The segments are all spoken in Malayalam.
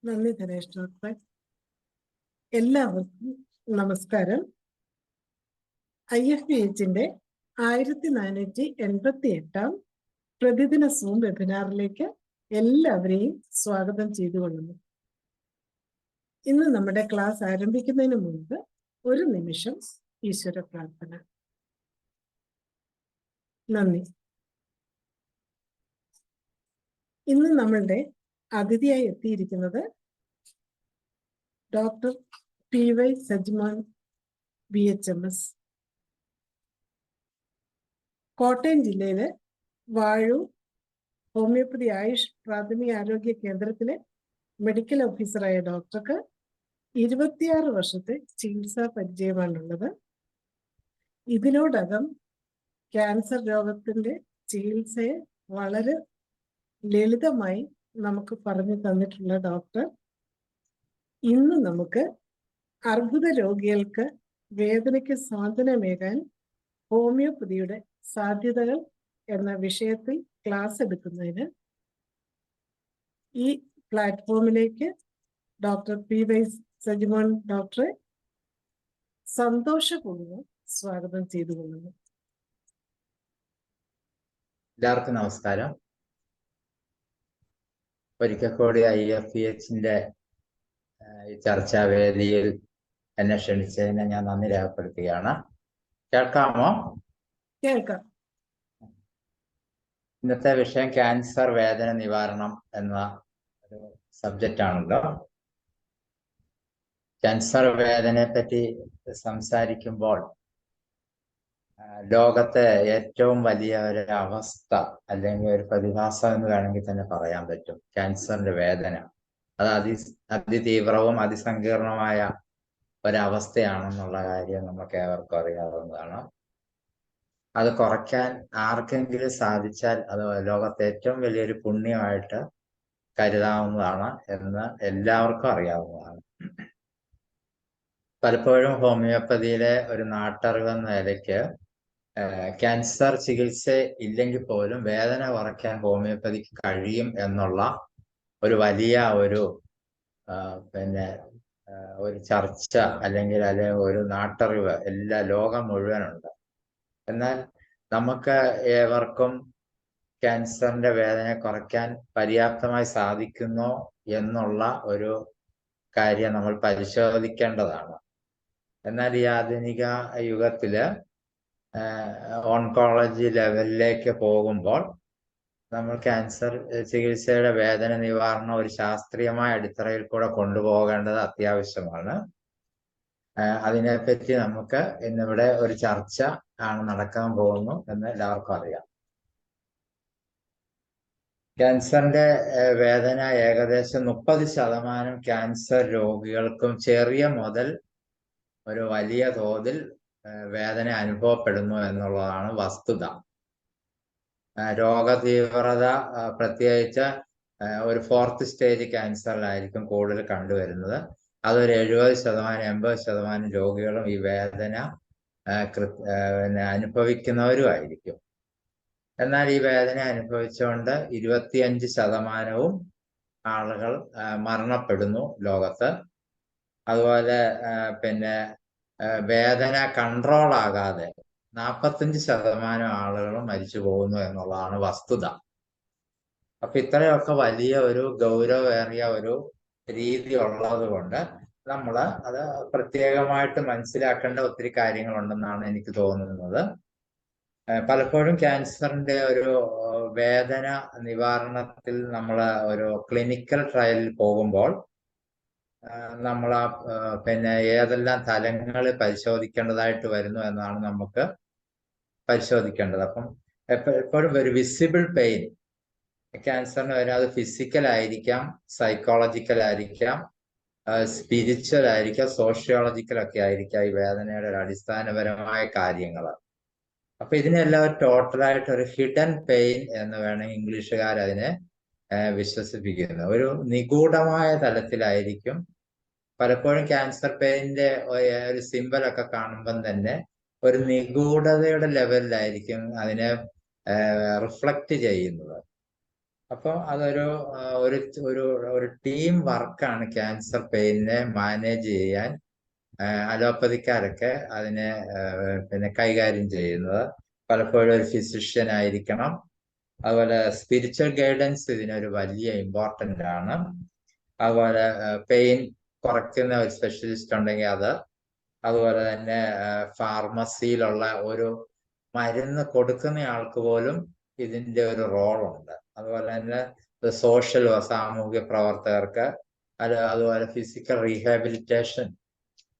നന്ദി ധനേഷ് ഡോക്ടറെ. എല്ലാവർക്കും നമസ്കാരം. IFPHന്റെ 1488 പ്രതിദിന സൂം വെബിനാറിലേക്ക് എല്ലാവരെയും സ്വാഗതം ചെയ്തുകൊള്ളുന്നു. ഇന്ന് നമ്മുടെ ക്ലാസ് ആരംഭിക്കുന്നതിന് മുൻപ് ഒരു നിമിഷം ഈശ്വര പ്രാർത്ഥന. നന്ദി. ഇന്ന് നമ്മളുടെ അതിഥിയായി എത്തിയിരിക്കുന്നത് ഡോക്ടർ PY സജ്മാൻ BHMS, കോട്ടയം ജില്ലയിലെ വാഴൂർ ഹോമിയോപ്പതി ആയുഷ് പ്രാഥമിക ആരോഗ്യ കേന്ദ്രത്തിലെ മെഡിക്കൽ ഓഫീസറായ ഡോക്ടർക്ക് 26 വർഷത്തെ ചികിത്സാ പരിചയമാണുള്ളത്. ഇതിനോടകം ക്യാൻസർ രോഗത്തിന്റെ ചികിത്സയെ വളരെ ലളിതമായി നമുക്ക് പറഞ്ഞു തന്നിട്ടുള്ള ഡോക്ടർ ഇന്ന് നമുക്ക് അർബുദ രോഗികൾക്ക് വേദനയ്ക്ക് സാന്ത്വനമേകാൻ ഹോമിയോപ്പതിയുടെ സാധ്യതകൾ എന്ന വിഷയത്തിൽ ക്ലാസ് എടുക്കുന്നതിന് ഈ പ്ലാറ്റ്ഫോമിലേക്ക് ഡോക്ടർ PY സജ്മാൻ ഡോക്ടറെ സന്തോഷപൂർവ്വം സ്വാഗതം ചെയ്തുകൊള്ളുന്നു. എല്ലാവർക്കും നമസ്കാരം. ഒരിക്കൽ കൂടി IFPHന്റെ ഈ ചർച്ചാവേദിയിൽ എന്നെ ക്ഷണിച്ചതിനെ ഞാൻ നന്ദി രേഖപ്പെടുത്തുകയാണ്. കേൾക്കാമോ? കേൾക്കാം. ഇന്നത്തെ വിഷയം ക്യാൻസർ വേദന നിവാരണം എന്ന ഒരു സബ്ജക്റ്റ് ആണല്ലോ. ക്യാൻസർ വേദനയെ പറ്റി സംസാരിക്കുമ്പോൾ ലോകത്തെ ഏറ്റവും വലിയ ഒരു അവസ്ഥ അല്ലെങ്കിൽ ഒരു പ്രതിഭാസം എന്ന് വേണമെങ്കിൽ തന്നെ പറയാൻ പറ്റും. ക്യാൻസറിന്റെ വേദന അത് അതിതീവ്രവും അതിസങ്കീർണമായ ഒരവസ്ഥയാണെന്നുള്ള കാര്യം നമുക്ക് ഏവർക്കും അറിയാവുന്നതാണ്. അത് കുറയ്ക്കാൻ ആർക്കെങ്കിലും സാധിച്ചാൽ അത് ലോകത്തെ ഏറ്റവും വലിയൊരു പുണ്യമായിട്ട് കരുതാവുന്നതാണ് എന്ന് എല്ലാവർക്കും അറിയാവുന്നതാണ്. പലപ്പോഴും ഹോമിയോപ്പതിയിലെ ഒരു നാട്ടറിവ് എന്ന നിലയ്ക്ക് ക്യാൻസർ ചികിത്സ ഇല്ലെങ്കിൽ പോലും വേദന കുറയ്ക്കാൻ ഹോമിയോപ്പതിക്ക് കഴിയും എന്നുള്ള ഒരു വലിയ ഒരു ഒരു ചർച്ച അല്ലെങ്കിൽ ഒരു നാട്ടറിവ് ലോകം മുഴുവനുണ്ട്. എന്നാൽ നമുക്ക് ഏവർക്കും ക്യാൻസറിന്റെ വേദന കുറയ്ക്കാൻ പര്യാപ്തമായി സാധിക്കുന്നോ എന്നുള്ള ഒരു കാര്യം നമ്മൾ പരിശോധിക്കേണ്ടതാണ്. എന്നാൽ ഈ ആധുനിക യുഗത്തില് ഓൺകോളജി ലെവലിലേക്ക് പോകുമ്പോൾ നമ്മൾ ക്യാൻസർ ചികിത്സയുടെ വേദന നിവാരണം ഒരു ശാസ്ത്രീയമായ അടിത്തറയിൽ കൂടെ കൊണ്ടുപോകേണ്ടത് അത്യാവശ്യമാണ്. അതിനെപ്പറ്റി നമുക്ക് ഇന്നിവിടെ ഒരു ചർച്ച ആണ് നടക്കാൻ പോകുന്നു എന്ന് എല്ലാവർക്കും അറിയാം. ക്യാൻസറിന്റെ വേദന ഏകദേശം 30% ക്യാൻസർ രോഗികൾക്കും ചെറിയ മുതൽ ഒരു വലിയ തോതിൽ വേദന അനുഭവപ്പെടുന്നു എന്നുള്ളതാണ് വസ്തുത. രോഗതീവ്രത പ്രത്യേകിച്ച് ഒരു 4th സ്റ്റേജ് ക്യാൻസറിലായിരിക്കും കൂടുതൽ കണ്ടുവരുന്നത്. അതൊരു 70% 80% രോഗികളും ഈ വേദന അനുഭവിക്കുന്നവരുമായിരിക്കും. എന്നാൽ ഈ വേദന അനുഭവിച്ചുകൊണ്ട് 25% ആളുകൾ മരണപ്പെടുന്നു ലോകത്ത്. അതുപോലെ വേദന കൺട്രോൾ ആകാതെ 45% ആളുകളും മരിച്ചു പോകുന്നു എന്നുള്ളതാണ് വസ്തുത. അപ്പൊ ഇത്രയൊക്കെ വലിയ ഒരു ഗൗരവേറിയ ഒരു രീതി ഉള്ളത് കൊണ്ട് നമ്മൾ അത് പ്രത്യേകമായിട്ട് മനസ്സിലാക്കേണ്ട ഒത്തിരി കാര്യങ്ങളുണ്ടെന്നാണ് എനിക്ക് തോന്നുന്നത്. പലപ്പോഴും ക്യാൻസറിന്റെ ഒരു വേദന നിവാരണത്തിൽ നമ്മൾ ഒരു ക്ലിനിക്കൽ ട്രയലിൽ പോകുമ്പോൾ നമ്മൾ ഏതെല്ലാം തലങ്ങൾ പരിശോധിക്കേണ്ടതായിട്ട് വരുന്നു എന്നാണ് നമുക്ക് പരിശോധിക്കേണ്ടത്. അപ്പം എപ്പോഴും ഒരു വിസിബിൾ പെയിൻ ക്യാൻസറിന് വരെ അത് ഫിസിക്കൽ ആയിരിക്കാം, സൈക്കോളജിക്കൽ ആയിരിക്കാം, സ്പിരിച്വൽ ആയിരിക്കാം, സോഷ്യോളജിക്കൽ ഒക്കെ ആയിരിക്കാം ഈ വേദനയുടെ ഒരു അടിസ്ഥാനപരമായ കാര്യങ്ങൾ. അപ്പൊ ഇതിനെല്ലാം ടോട്ടലായിട്ട് ഒരു ഹിഡൻ പെയിൻ എന്ന് വേണമെങ്കിൽ ഇംഗ്ലീഷുകാർ അതിനെ വിശ്വസിപ്പിക്കുന്നത്. ഒരു നിഗൂഢമായ തലത്തിലായിരിക്കും. പലപ്പോഴും ക്യാൻസർ പെയിന്റെ ഒരു സിമ്പലൊക്കെ കാണുമ്പം തന്നെ ഒരു നിഗൂഢതയുടെ ലെവലിലായിരിക്കും അതിനെ റിഫ്ലക്റ്റ് ചെയ്യുന്നത്. അപ്പോൾ അതൊരു ഒരു ഒരു ഒരു ടീം വർക്കാണ് ക്യാൻസർ പെയിനെ മാനേജ് ചെയ്യാൻ അലോപ്പതിക്കാരൊക്കെ അതിനെ പിന്നെ കൈകാര്യം ചെയ്യുന്നത്. പലപ്പോഴും ഒരു ഫിസിഷ്യൻ ആയിരിക്കണം. അതുപോലെ സ്പിരിച്വൽ ഗൈഡൻസ് ഇതിനൊരു വലിയ ഇമ്പോർട്ടൻ്റ് ആണ്. അതുപോലെ പെയിൻ കുറയ്ക്കുന്ന ഒരു സ്പെഷ്യലിസ്റ്റ് ഉണ്ടെങ്കിൽ അത്, അതുപോലെ തന്നെ ഫാർമസിയിലുള്ള ഒരു മരുന്ന് കൊടുക്കുന്ന ആൾക്ക് പോലും ഇതിൻ്റെ ഒരു റോളുണ്ട്. അതുപോലെ തന്നെ സോഷ്യൽ സാമൂഹിക പ്രവർത്തകർക്ക്, അതുപോലെ ഫിസിക്കൽ റീഹാബിലിറ്റേഷൻ,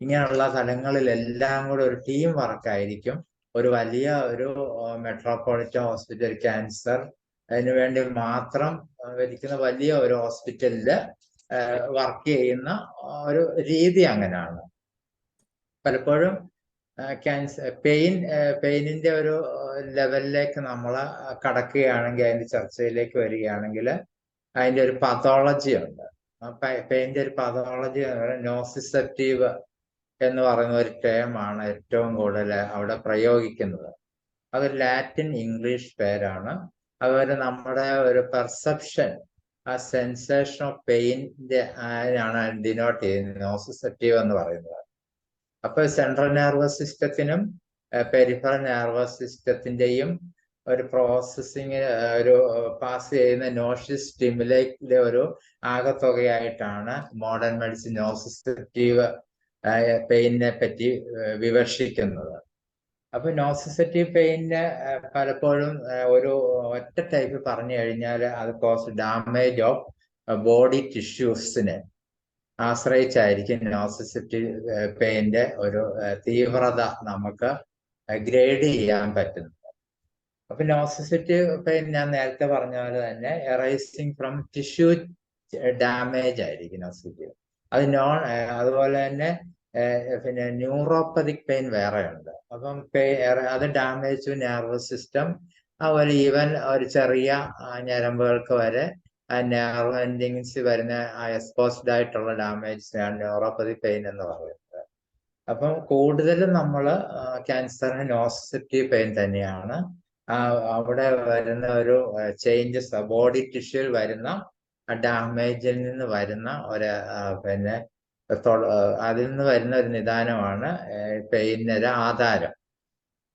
ഇങ്ങനെയുള്ള തലങ്ങളിലെല്ലാം കൂടെ ഒരു ടീം വർക്കായിരിക്കും ഒരു വലിയ ഒരു മെട്രോപൊളിറ്റൻ ഹോസ്പിറ്റൽ ക്യാൻസർ അതിനു വേണ്ടി മാത്രം ഇരിക്കുന്ന വലിയ ഒരു ഹോസ്പിറ്റലില് വർക്ക് ചെയ്യുന്ന ഒരു രീതി അങ്ങനെയാണ്. പലപ്പോഴും ക്യാൻസർ പെയിനിന്റെ ഒരു ലെവലിലേക്ക് നമ്മൾ കടക്കുകയാണെങ്കിൽ, അതിന്റെ ചർച്ചയിലേക്ക് വരികയാണെങ്കിൽ, അതിന്റെ ഒരു പതോളജി ഉണ്ട്. പെയിന്റെ ഒരു പതോളജി നോസിസെപ്റ്റീവ് എന്ന് പറയുന്ന ഒരു ടേമാണ് ഏറ്റവും കൂടുതൽ അവിടെ പ്രയോഗിക്കുന്നത്. അത് ലാറ്റിൻ ഇംഗ്ലീഷ് പേരാണ്. അതുപോലെ നമ്മുടെ ഒരു പെർസെപ്ഷൻ, ആ സെൻസേഷൻ ഓഫ് പെയിന്റെ ആണ് ഡിനോട്ട് ചെയ്യുന്നത് നോസിസെപ്റ്റീവ് എന്ന് പറയുന്നത്. അപ്പൊ സെൻട്രൽ നെർവസ് സിസ്റ്റത്തിനും പെരിഫറൽ നെർവസ് സിസ്റ്റത്തിന്റെയും ഒരു പ്രോസസ്സിങ്, ഒരു പാസ് ചെയ്യുന്ന നോസിസ് സ്റ്റിമുലേറ്റിന്റെ ഒരു ആകത്തുകയായിട്ടാണ് മോഡേൺ മെഡിസിൻ നോസിസെപ്റ്റീവ് പെയിനെ പറ്റി വിവക്ഷിക്കുന്നത്. അപ്പൊ നോസിസെപ്റ്റീവ് പെയിന് പലപ്പോഴും ഒരു ഒറ്റ ടൈപ്പ് പറഞ്ഞു കഴിഞ്ഞാൽ അത് കോസ് ഡാമേജ് ഓഫ് ബോഡി ടിഷ്യൂസിനെ ആശ്രയിച്ചായിരിക്കും നോസിസെപ്റ്റീവ് പെയിന്റെ ഒരു തീവ്രത നമുക്ക് ഗ്രേഡ് ചെയ്യാൻ പറ്റുന്നത്. അപ്പൊ നോസിസെപ്റ്റീവ് പെയിൻ ഞാൻ നേരത്തെ പറഞ്ഞ പോലെ തന്നെ എറൈസിങ് ഫ്രം ടിഷ്യൂ ഡാമേജ് ആയിരിക്കും നോസിസെപ്റ്റീവ്. അതുപോലെ തന്നെ പിന്നെ ന്യൂറോപ്പതിക് പെയിൻ വേറെ ഉണ്ട്. അപ്പം അത് ഡാമേജ് ടു നെർവസ് സിസ്റ്റം, അതുപോലെ ഈവൻ ഒരു ചെറിയ ഞരമ്പുകൾക്ക് വരെ നെർവ് എൻഡിങ്സ് വരുന്ന എക്സ്പോസ്ഡ് ആയിട്ടുള്ള ഡാമേജ് ന്യൂറോപ്പതിക് പെയിൻ എന്ന് പറയുന്നത്. അപ്പം കൂടുതലും നമ്മൾ ക്യാൻസറിന് നോസിസെപ്റ്റീവ് പെയിൻ തന്നെയാണ്. അവിടെ വരുന്ന ഒരു ചേഞ്ചസ്, ബോഡി ടിഷ്യൂവിൽ വരുന്ന ഡാമേജിൽ നിന്ന് വരുന്ന ഒരു പിന്നെ അതിൽ നിന്ന് വരുന്ന ഒരു നിദാനമാണ് പെയിനൊരു ആധാരം.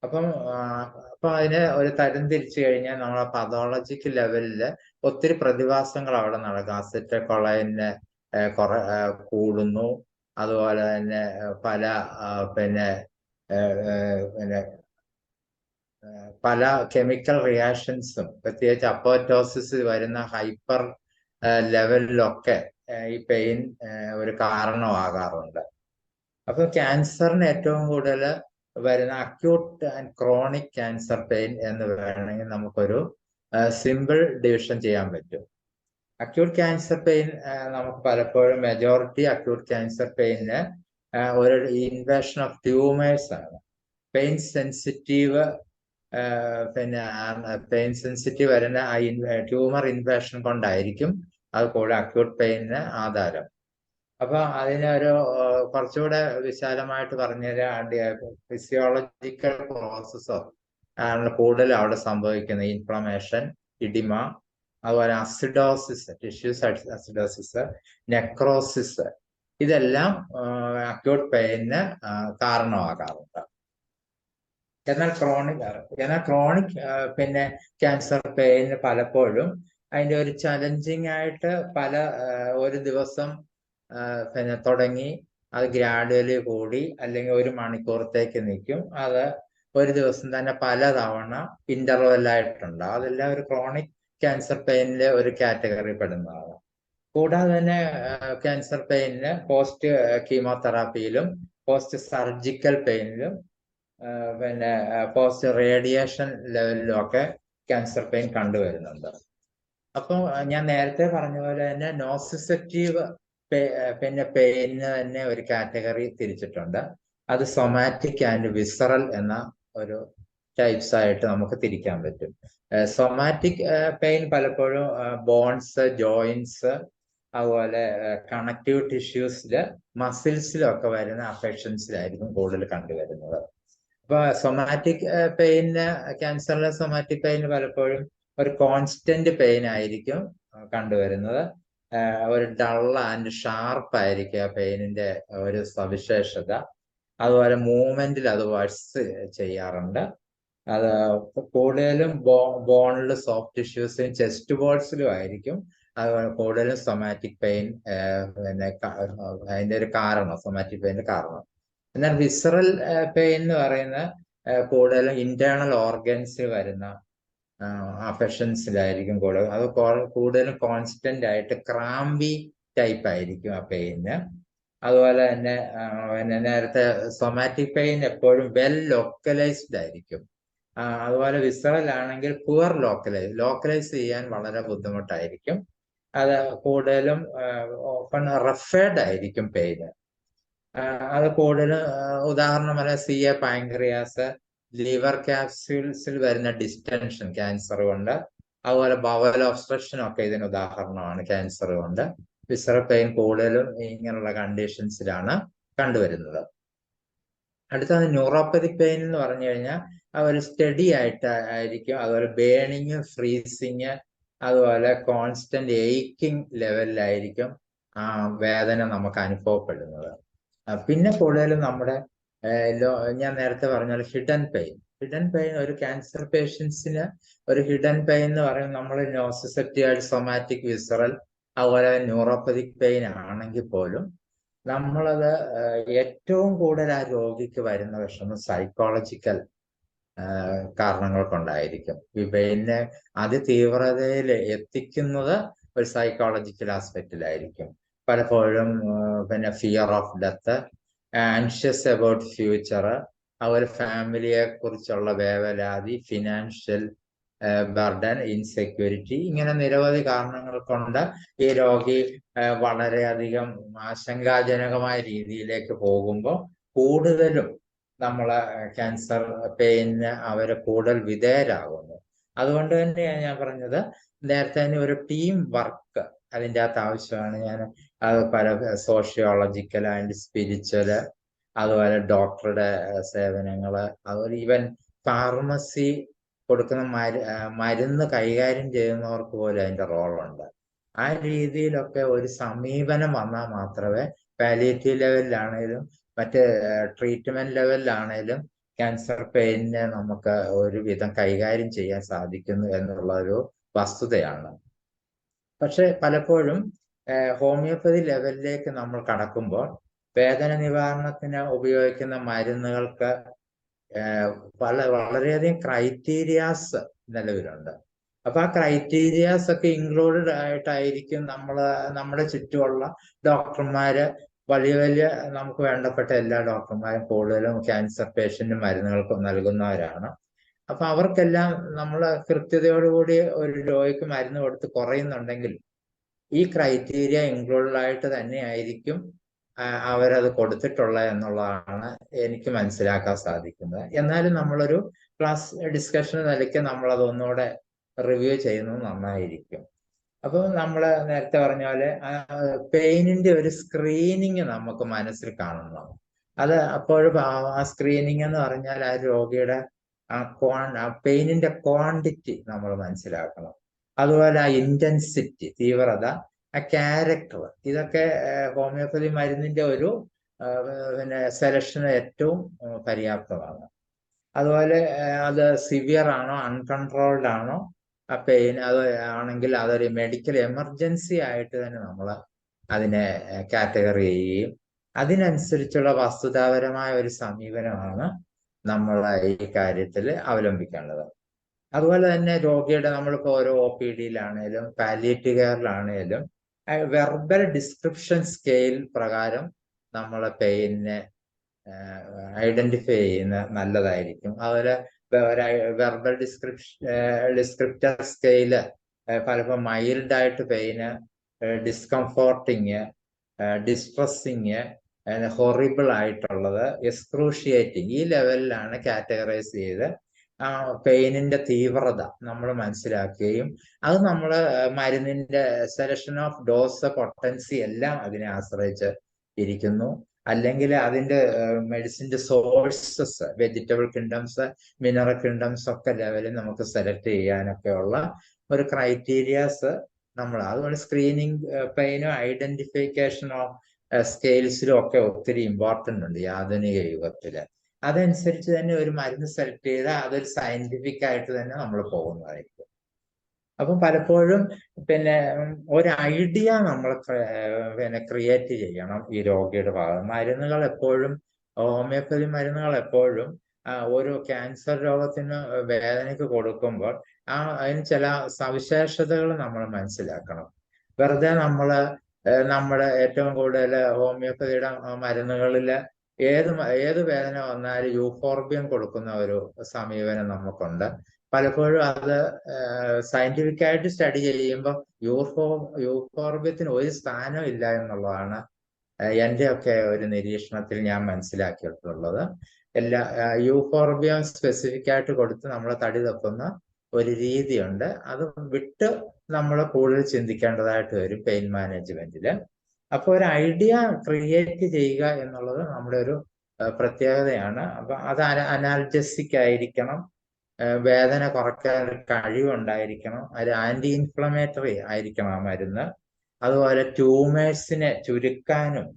അപ്പം അതിനെ ഒരു തരം തിരിച്ചു കഴിഞ്ഞാൽ നമ്മളെ പതോളജിക്കൽ ലെവലിൽ ഒത്തിരി പ്രതിഭാസങ്ങൾ അവിടെ നടക്കും. അസെറ്റോകൊളൈന് കൂടുന്നു, അതുപോലെ തന്നെ പല പിന്നെ പല കെമിക്കൽ റിയാക്ഷൻസും, പ്രത്യേകിച്ച് അപ്പോറ്റോസിസ് വരുന്ന ഹൈപ്പർ ലെവലിലൊക്കെ ഈ പെയിൻ ഒരു കാരണമാകാറുണ്ട്. അപ്പൊ ക്യാൻസറിന് ഏറ്റവും കൂടുതൽ വരുന്ന acute and chronic cancer pain എന്ന് വേണമെങ്കിൽ നമുക്കൊരു സിമ്പിൾ ഡിവിഷൻ ചെയ്യാൻ പറ്റും. അക്യൂട്ട് ക്യാൻസർ പെയിൻ നമുക്ക് പലപ്പോഴും മെജോറിറ്റി അക്യൂട്ട് ക്യാൻസർ പെയിന് ഒരു ഇൻവേഷൻ ഓഫ് ട്യൂമേഴ്സ് ആണ്. പെയിൻ സെൻസിറ്റീവ് പിന്നെ പെയിൻ സെൻസിറ്റീവ് വരുന്ന ട്യൂമർ ഇൻവേഷൻ കൊണ്ടായിരിക്കും അത് കൂടെ അക്യൂട്ട് പെയിന് ആധാരം. അപ്പൊ അതിനൊരു കുറച്ചുകൂടെ വിശാലമായിട്ട് പറഞ്ഞുതരാൻ ഫിസിയോളജിക്കൽ പ്രോസസ്സോ ആണ് കൂടുതൽ അവിടെ സംഭവിക്കുന്നത്. ഇൻഫ്ലമേഷൻ, ഇഡിമ, അതുപോലെ അസിഡോസിസ്, ടിഷ്യൂസ് അസിഡോസിസ്, നെക്രോസിസ്, ഇതെല്ലാം അക്യൂട്ട് പെയിന് കാരണമാകാറുണ്ട്. എന്നാൽ ക്രോണിക് പിന്നെ ക്യാൻസർ പെയിന് പലപ്പോഴും അതിൻ്റെ ഒരു ചലഞ്ചിങ് ആയിട്ട് ഒരു ദിവസം പിന്നെ തുടങ്ങി അത് ഗ്രാഡുവലി കൂടി അല്ലെങ്കിൽ ഒരു മണിക്കൂറത്തേക്ക് നിൽക്കും. അത് ഒരു ദിവസം തന്നെ പലതവണ ഇന്റർവെല്ലായിട്ടുണ്ട്. അതെല്ലാം ഒരു ക്രോണിക് ക്യാൻസർ പെയിനിലെ ഒരു കാറ്റഗറി പെടുന്നതാണ്. കൂടാതെ തന്നെ ക്യാൻസർ പെയിനിന് പോസ്റ്റ് കീമോതെറാപ്പിയിലും പോസ്റ്റ് സർജിക്കൽ പെയിനിലും പിന്നെ പോസ്റ്റ് റേഡിയേഷൻ ലെവലിലും ഒക്കെ ക്യാൻസർ പെയിൻ കണ്ടുവരുന്നുണ്ട്. അപ്പോൾ ഞാൻ നേരത്തെ പറഞ്ഞ പോലെ തന്നെ നോസിസെപ്റ്റീവ് പിന്നെ പെയിന് തന്നെ ഒരു കാറ്റഗറി തിരിച്ചിട്ടുണ്ട്. അത് സൊമാറ്റിക് ആൻഡ് വിസറൽ എന്ന ഒരു ടൈപ്സ് ആയിട്ട് നമുക്ക് തിരിക്കാൻ പറ്റും. സൊമാറ്റിക് പെയിൻ പലപ്പോഴും ബോൺസ്, ജോയിൻസ്, അതുപോലെ കണക്റ്റീവ് ടിഷ്യൂസില്, മസിൽസിലൊക്കെ വരുന്ന അഫെക്ഷൻസിലായിരിക്കും കൂടുതൽ കണ്ടുവരുന്നത്. അപ്പൊ സൊമാറ്റിക് പെയിന്, ക്യാൻസറിലെ സൊമാറ്റിക് പെയിന് പലപ്പോഴും ഒരു കോൺസ്റ്റന്റ് പെയിൻ ആയിരിക്കും കണ്ടുവരുന്നത്. ഒരു ഡൾ ആൻഡ് ഷാർപ്പ് ആയിരിക്കും ആ പെയിനിന്റെ ഒരു സവിശേഷത. അതുപോലെ മൂവ്മെന്റിൽ അത് വർസ് ചെയ്യാറുണ്ട്. അത് കൂടുതലും ബോണിൽ സോഫ്റ്റ് ടിഷ്യൂസിലും ചെസ്റ്റ് ബോൾസിലും ആയിരിക്കും. അതുപോലെ കൂടുതലും സൊമാറ്റിക് പെയിൻ പിന്നെ അതിന്റെ ഒരു കാരണം, സൊമാറ്റിക് പെയിന്റെ കാരണം. എന്നാൽ വിസറൽ പെയിൻ എന്ന് പറയുന്ന കൂടുതലും ഇന്റേണൽ ഓർഗൻസിൽ വരുന്ന അഫക്ഷൻസിലായിരിക്കും കൂടുതൽ. അത് കൂടുതലും കോൺസ്റ്റന്റ് ആയിട്ട് ക്രാമ്പി ടൈപ്പ് ആയിരിക്കും ആ പെയിന്. അതുപോലെ തന്നെ പിന്നെ നേരത്തെ സൊമാറ്റിക് പെയിൻ എപ്പോഴും വെൽ ലോക്കലൈസ്ഡ് ആയിരിക്കും. അതുപോലെ വിസറൽ ആണെങ്കിൽ പുവർ ലോക്കലൈസ് ചെയ്യാൻ വളരെ ബുദ്ധിമുട്ടായിരിക്കും. അത് കൂടുതലും ഓപ്പൺ റഫേർഡ് ആയിരിക്കും പെയിന്. അത് കൂടുതലും ഉദാഹരണം പറയാം, CA പാൻക്രിയാസ്, ലിവർ ക്യാപ്സ്യൂൾസിൽ വരുന്ന ഡിസ്റ്റൻഷൻ ക്യാൻസർ കൊണ്ട്, അതുപോലെ ബവൽ ഒബ്സ്ട്രക്ഷൻ ഒക്കെ ഇതിന് ഉദാഹരണമാണ് ക്യാൻസർ കൊണ്ട്. വിസറൽ പെയിൻ കൂടുതലും ഇങ്ങനെയുള്ള കണ്ടീഷൻസിലാണ് കണ്ടുവരുന്നത്. അടുത്തത് ന്യൂറോപ്പതിക് പെയിൻ എന്ന് പറഞ്ഞു കഴിഞ്ഞാൽ ഒരു സ്റ്റഡി ആയിട്ട് ആയിരിക്കും. അതുപോലെ ബേണിങ്, ഫ്രീസിങ്, അതുപോലെ കോൺസ്റ്റന്റ് എയ്ക്കിംഗ് ലെവലിലായിരിക്കും ആ വേദന നമുക്ക് അനുഭവപ്പെടുന്നത്. പിന്നെ കൂടുതലും നമ്മുടെ ഞാൻ നേരത്തെ പറഞ്ഞ ഹിഡൻ പെയിൻ ഒരു ക്യാൻസർ പേഷ്യൻസിന് ഒരു ഹിഡൻ പെയിൻ എന്ന് പറയുന്നത് നമ്മൾ നോസിസെപ്റ്റിയൽ, സൊമാറ്റിക്, വിസറൽ, അതുപോലെ ന്യൂറോപ്പതിക് പെയിൻ ആണെങ്കിൽ പോലും നമ്മളത് ഏറ്റവും കൂടുതൽ ആ രോഗിക്ക് വരുന്ന വിഷമം സൈക്കോളജിക്കൽ കാരണങ്ങൾ കൊണ്ടായിരിക്കും. ഈ പെയിനെ അതിതീവ്രതയിൽ എത്തിക്കുന്നത് ഒരു സൈക്കോളജിക്കൽ ആസ്പെക്റ്റിലായിരിക്കും. പലപ്പോഴും പിന്നെ fear of death, anxious about future, അതുപോലെ ഫാമിലിയെ കുറിച്ചുള്ള വേവലാതി, ഫിനാൻഷ്യൽ ബർഡൻ, ഇൻസെക്യൂരിറ്റി, ഇങ്ങനെ നിരവധി കാരണങ്ങൾ കൊണ്ട് ഈ രോഗി വളരെയധികം ആശങ്കാജനകമായ രീതിയിലേക്ക് പോകുമ്പോൾ കൂടുതലും നമ്മളെ ക്യാൻസർ പെയിന് അവര് കൂടുതൽ വിധേയരാകുന്നു. അതുകൊണ്ട് തന്നെയാണ് ഞാൻ പറഞ്ഞത് നേരത്തെ തന്നെ ഒരു ടീം വർക്ക് അതിൻ്റെ അകത്ത് ആവശ്യമാണ്. ഞാൻ അത് പല സോഷ്യോളജിക്കൽ ആൻഡ് സ്പിരിച്വല്, അതുപോലെ ഡോക്ടറുടെ സേവനങ്ങള്, അതുപോലെ ഈവൻ ഫാർമസി കൊടുക്കുന്ന മരുന്ന് കൈകാര്യം ചെയ്യുന്നവർക്ക് പോലും അതിൻ്റെ റോളുണ്ട്. ആ രീതിയിലൊക്കെ ഒരു സമീപനം വന്നാൽ മാത്രമേ പാലിയേറ്റീവ് ലെവലിലാണേലും മറ്റ് ട്രീറ്റ്മെന്റ് ലെവലിലാണേലും ക്യാൻസർ പെയിനെ നമുക്ക് ഒരുവിധം കൈകാര്യം ചെയ്യാൻ സാധിക്കുന്നു എന്നുള്ള ഒരു വസ്തുതയാണ്. പക്ഷെ പലപ്പോഴും ഹോമിയോപ്പതി ലെവലിലേക്ക് നമ്മൾ കടക്കുമ്പോൾ വേദന നിവാരണത്തിന് ഉപയോഗിക്കുന്ന മരുന്നുകൾക്ക് വളരെയധികം ക്രൈറ്റീരിയാസ് നിലവിലുണ്ട്. അപ്പൊ ആ ക്രൈറ്റീരിയാസ് ഒക്കെ ഇൻക്ലൂഡഡ് ആയിട്ടായിരിക്കും നമ്മുടെ ചുറ്റുമുള്ള ഡോക്ടർമാര്, വലിയ നമുക്ക് വേണ്ടപ്പെട്ട എല്ലാ ഡോക്ടർമാരും കൂടുതലും ക്യാൻസർ പേഷ്യന്റ് മരുന്നുകൾക്ക് നൽകുന്നവരാണ്. അപ്പൊ അവർക്കെല്ലാം നമ്മൾ കൃത്യതയോടുകൂടി ഒരു രോഗിക്ക് മരുന്ന് കൊടുത്ത് കുറയുന്നുണ്ടെങ്കിൽ ഈ ക്രൈറ്റീരിയ ഇൻക്ലൂഡഡ് ആയിട്ട് തന്നെ ആയിരിക്കും അവരത് കൊടുത്തിട്ടുള്ളത് എന്നുള്ളതാണ് എനിക്ക് മനസ്സിലാക്കാൻ സാധിക്കുന്നത്. എന്നാലും നമ്മളൊരു ക്ലാസ് ഡിസ്കഷൻ നിലയ്ക്ക് നമ്മളത് ഒന്നുകൂടെ റിവ്യൂ ചെയ്യുന്നത് നന്നായിരിക്കും. അപ്പൊ നമ്മൾ നേരത്തെ പറഞ്ഞ പോലെ പെയിനിന്റെ ഒരു സ്ക്രീനിങ് നമുക്ക് മനസ്സിൽ കാണണം. അത് അപ്പോഴും ആ സ്ക്രീനിങ് എന്ന് പറഞ്ഞാൽ ആ രോഗിയുടെ ആ പെയിനിന്റെ ക്വാണ്ടിറ്റി നമ്മൾ മനസ്സിലാക്കണം. അതുപോലെ ആ ഇന്റൻസിറ്റി, തീവ്രത, ആ ക്യാരക്ടർ, ഇതൊക്കെ ഹോമിയോപ്പതി മരുന്നിന്റെ ഒരു പിന്നെ സെലക്ഷന് ഏറ്റവും പര്യാപ്തമാണ്. അതുപോലെ അത് സിവിയർ ആണോ, അൺകൺട്രോൾഡ് ആണോ ആ പെയിൻ അത് ആണെങ്കിൽ അതൊരു മെഡിക്കൽ എമർജൻസി ആയിട്ട് തന്നെ നമ്മൾ അതിനെ കാറ്റഗറി ചെയ്യുകയും അതിനനുസരിച്ചുള്ള വസ്തുതാപരമായ ഒരു സമീപനമാണ് നമ്മൾ ഈ കാര്യത്തിൽ അവലംബിക്കേണ്ടത്. അതുപോലെ തന്നെ രോഗിയുടെ നമ്മളിപ്പോൾ ഓരോ OPD-യിലാണേലും പാലിയേറ്റീവ് കെയറിലാണേലും വെർബൽ ഡിസ്ക്രിപ്ഷൻ സ്കെയിൽ പ്രകാരം നമ്മളെ പെയിനെ ഐഡന്റിഫൈ ചെയ്യുന്ന നല്ലതായിരിക്കും. അതുപോലെ വെർബൽ ഡിസ്ക്രിപ്റ്റർ സ്കെയില് പലപ്പോൾ മൈൽഡായിട്ട് പെയിന്, ഡിസ്കംഫോർട്ടിങ്, ഡിസ്ട്രസ്സിങ്, ഹൊറിബിൾ ആയിട്ടുള്ളത്, എക്സ്ക്രൂഷിയേറ്റിംഗ്, ഈ ലെവലിലാണ് കാറ്റഗറൈസ് ചെയ്ത് ആ പെയിനിന്റെ തീവ്രത നമ്മൾ മനസ്സിലാക്കുകയും അത് നമ്മൾ മരുന്നിന്റെ സെലക്ഷൻ ഓഫ് ഡോസ്, പൊട്ടൻസി എല്ലാം അതിനെ ആശ്രയിച്ച് ഇരിക്കുന്നു. അല്ലെങ്കിൽ അതിന്റെ മെഡിസിന്റെ sources, vegetable kingdoms, mineral kingdoms ഒക്കെ ലെവലിൽ നമുക്ക് സെലക്ട് ചെയ്യാനൊക്കെ ഉള്ള ഒരു ക്രൈറ്റീരിയാസ് നമ്മൾ അതുകൊണ്ട് സ്ക്രീനിങ് പെയിനും ഐഡന്റിഫിക്കേഷനോ സ്കെയിൽസിലും ഒക്കെ ഒത്തിരി ഇമ്പോർട്ടൻ്റ് ഉണ്ട് ഈ ആധുനിക യുഗത്തില്. അതനുസരിച്ച് തന്നെ ഒരു മരുന്ന് സെലക്ട് ചെയ്താൽ അതൊരു സയന്റിഫിക് ആയിട്ട് തന്നെ നമ്മൾ പോകുന്നതായിരിക്കും. അപ്പം പലപ്പോഴും പിന്നെ ഒരു ഐഡിയ നമ്മൾ പിന്നെ ക്രിയേറ്റ് ചെയ്യണം ഈ രോഗിയുടെ ഭാഗം. മരുന്നുകൾ എപ്പോഴും, ഹോമിയോപ്പതി മരുന്നുകൾ എപ്പോഴും ഒരു ക്യാൻസർ രോഗത്തിന് വേദനയ്ക്ക് കൊടുക്കുമ്പോൾ അതിന് ചില സവിശേഷതകൾ നമ്മൾ മനസ്സിലാക്കണം. വെറുതെ നമ്മുടെ ഏറ്റവും കൂടുതൽ ഹോമിയോപ്പതിയുടെ മരുന്നുകളിൽ ഏത് വേദന വന്നാലും യൂഫോർബിയം കൊടുക്കുന്ന ഒരു സമീപനം നമുക്കുണ്ട്. പലപ്പോഴും അത് സയന്റിഫിക് ആയിട്ട് സ്റ്റഡി ചെയ്യുമ്പോൾ യൂഫോർബിയത്തിന് ഒരു സ്ഥാനം ഇല്ല എന്നുള്ളതാണ് എൻ്റെയൊക്കെ ഒരു നിരീക്ഷണത്തിൽ ഞാൻ മനസ്സിലാക്കിയിട്ടുള്ളത്. യൂഫോർബിയം സ്പെസിഫിക് ആയിട്ട് കൊടുത്ത് നമ്മളെ തടി തപ്പുന്ന ഒരു രീതിയുണ്ട്. അത് വിട്ട് നമ്മൾ കൂടുതൽ ചിന്തിക്കേണ്ടതായിട്ട് വരും പെയിൻ മാനേജ്മെന്റിൽ. അപ്പോൾ ഒരു ഐഡിയ ക്രിയേറ്റ് ചെയ്യുക എന്നുള്ളത് നമ്മുടെ ഒരു പ്രത്യേകതയാണ്. അപ്പൊ അത് അനാൽജസിക് ആയിരിക്കണം, വേദന കുറയ്ക്കാൻ കഴിവുണ്ടായിരിക്കണം, അത് ആന്റി ഇൻഫ്ലമേറ്ററി ആയിരിക്കണം ആ മരുന്ന്. അതുപോലെ ട്യൂമേഴ്സിനെ ചുരുക്കാനും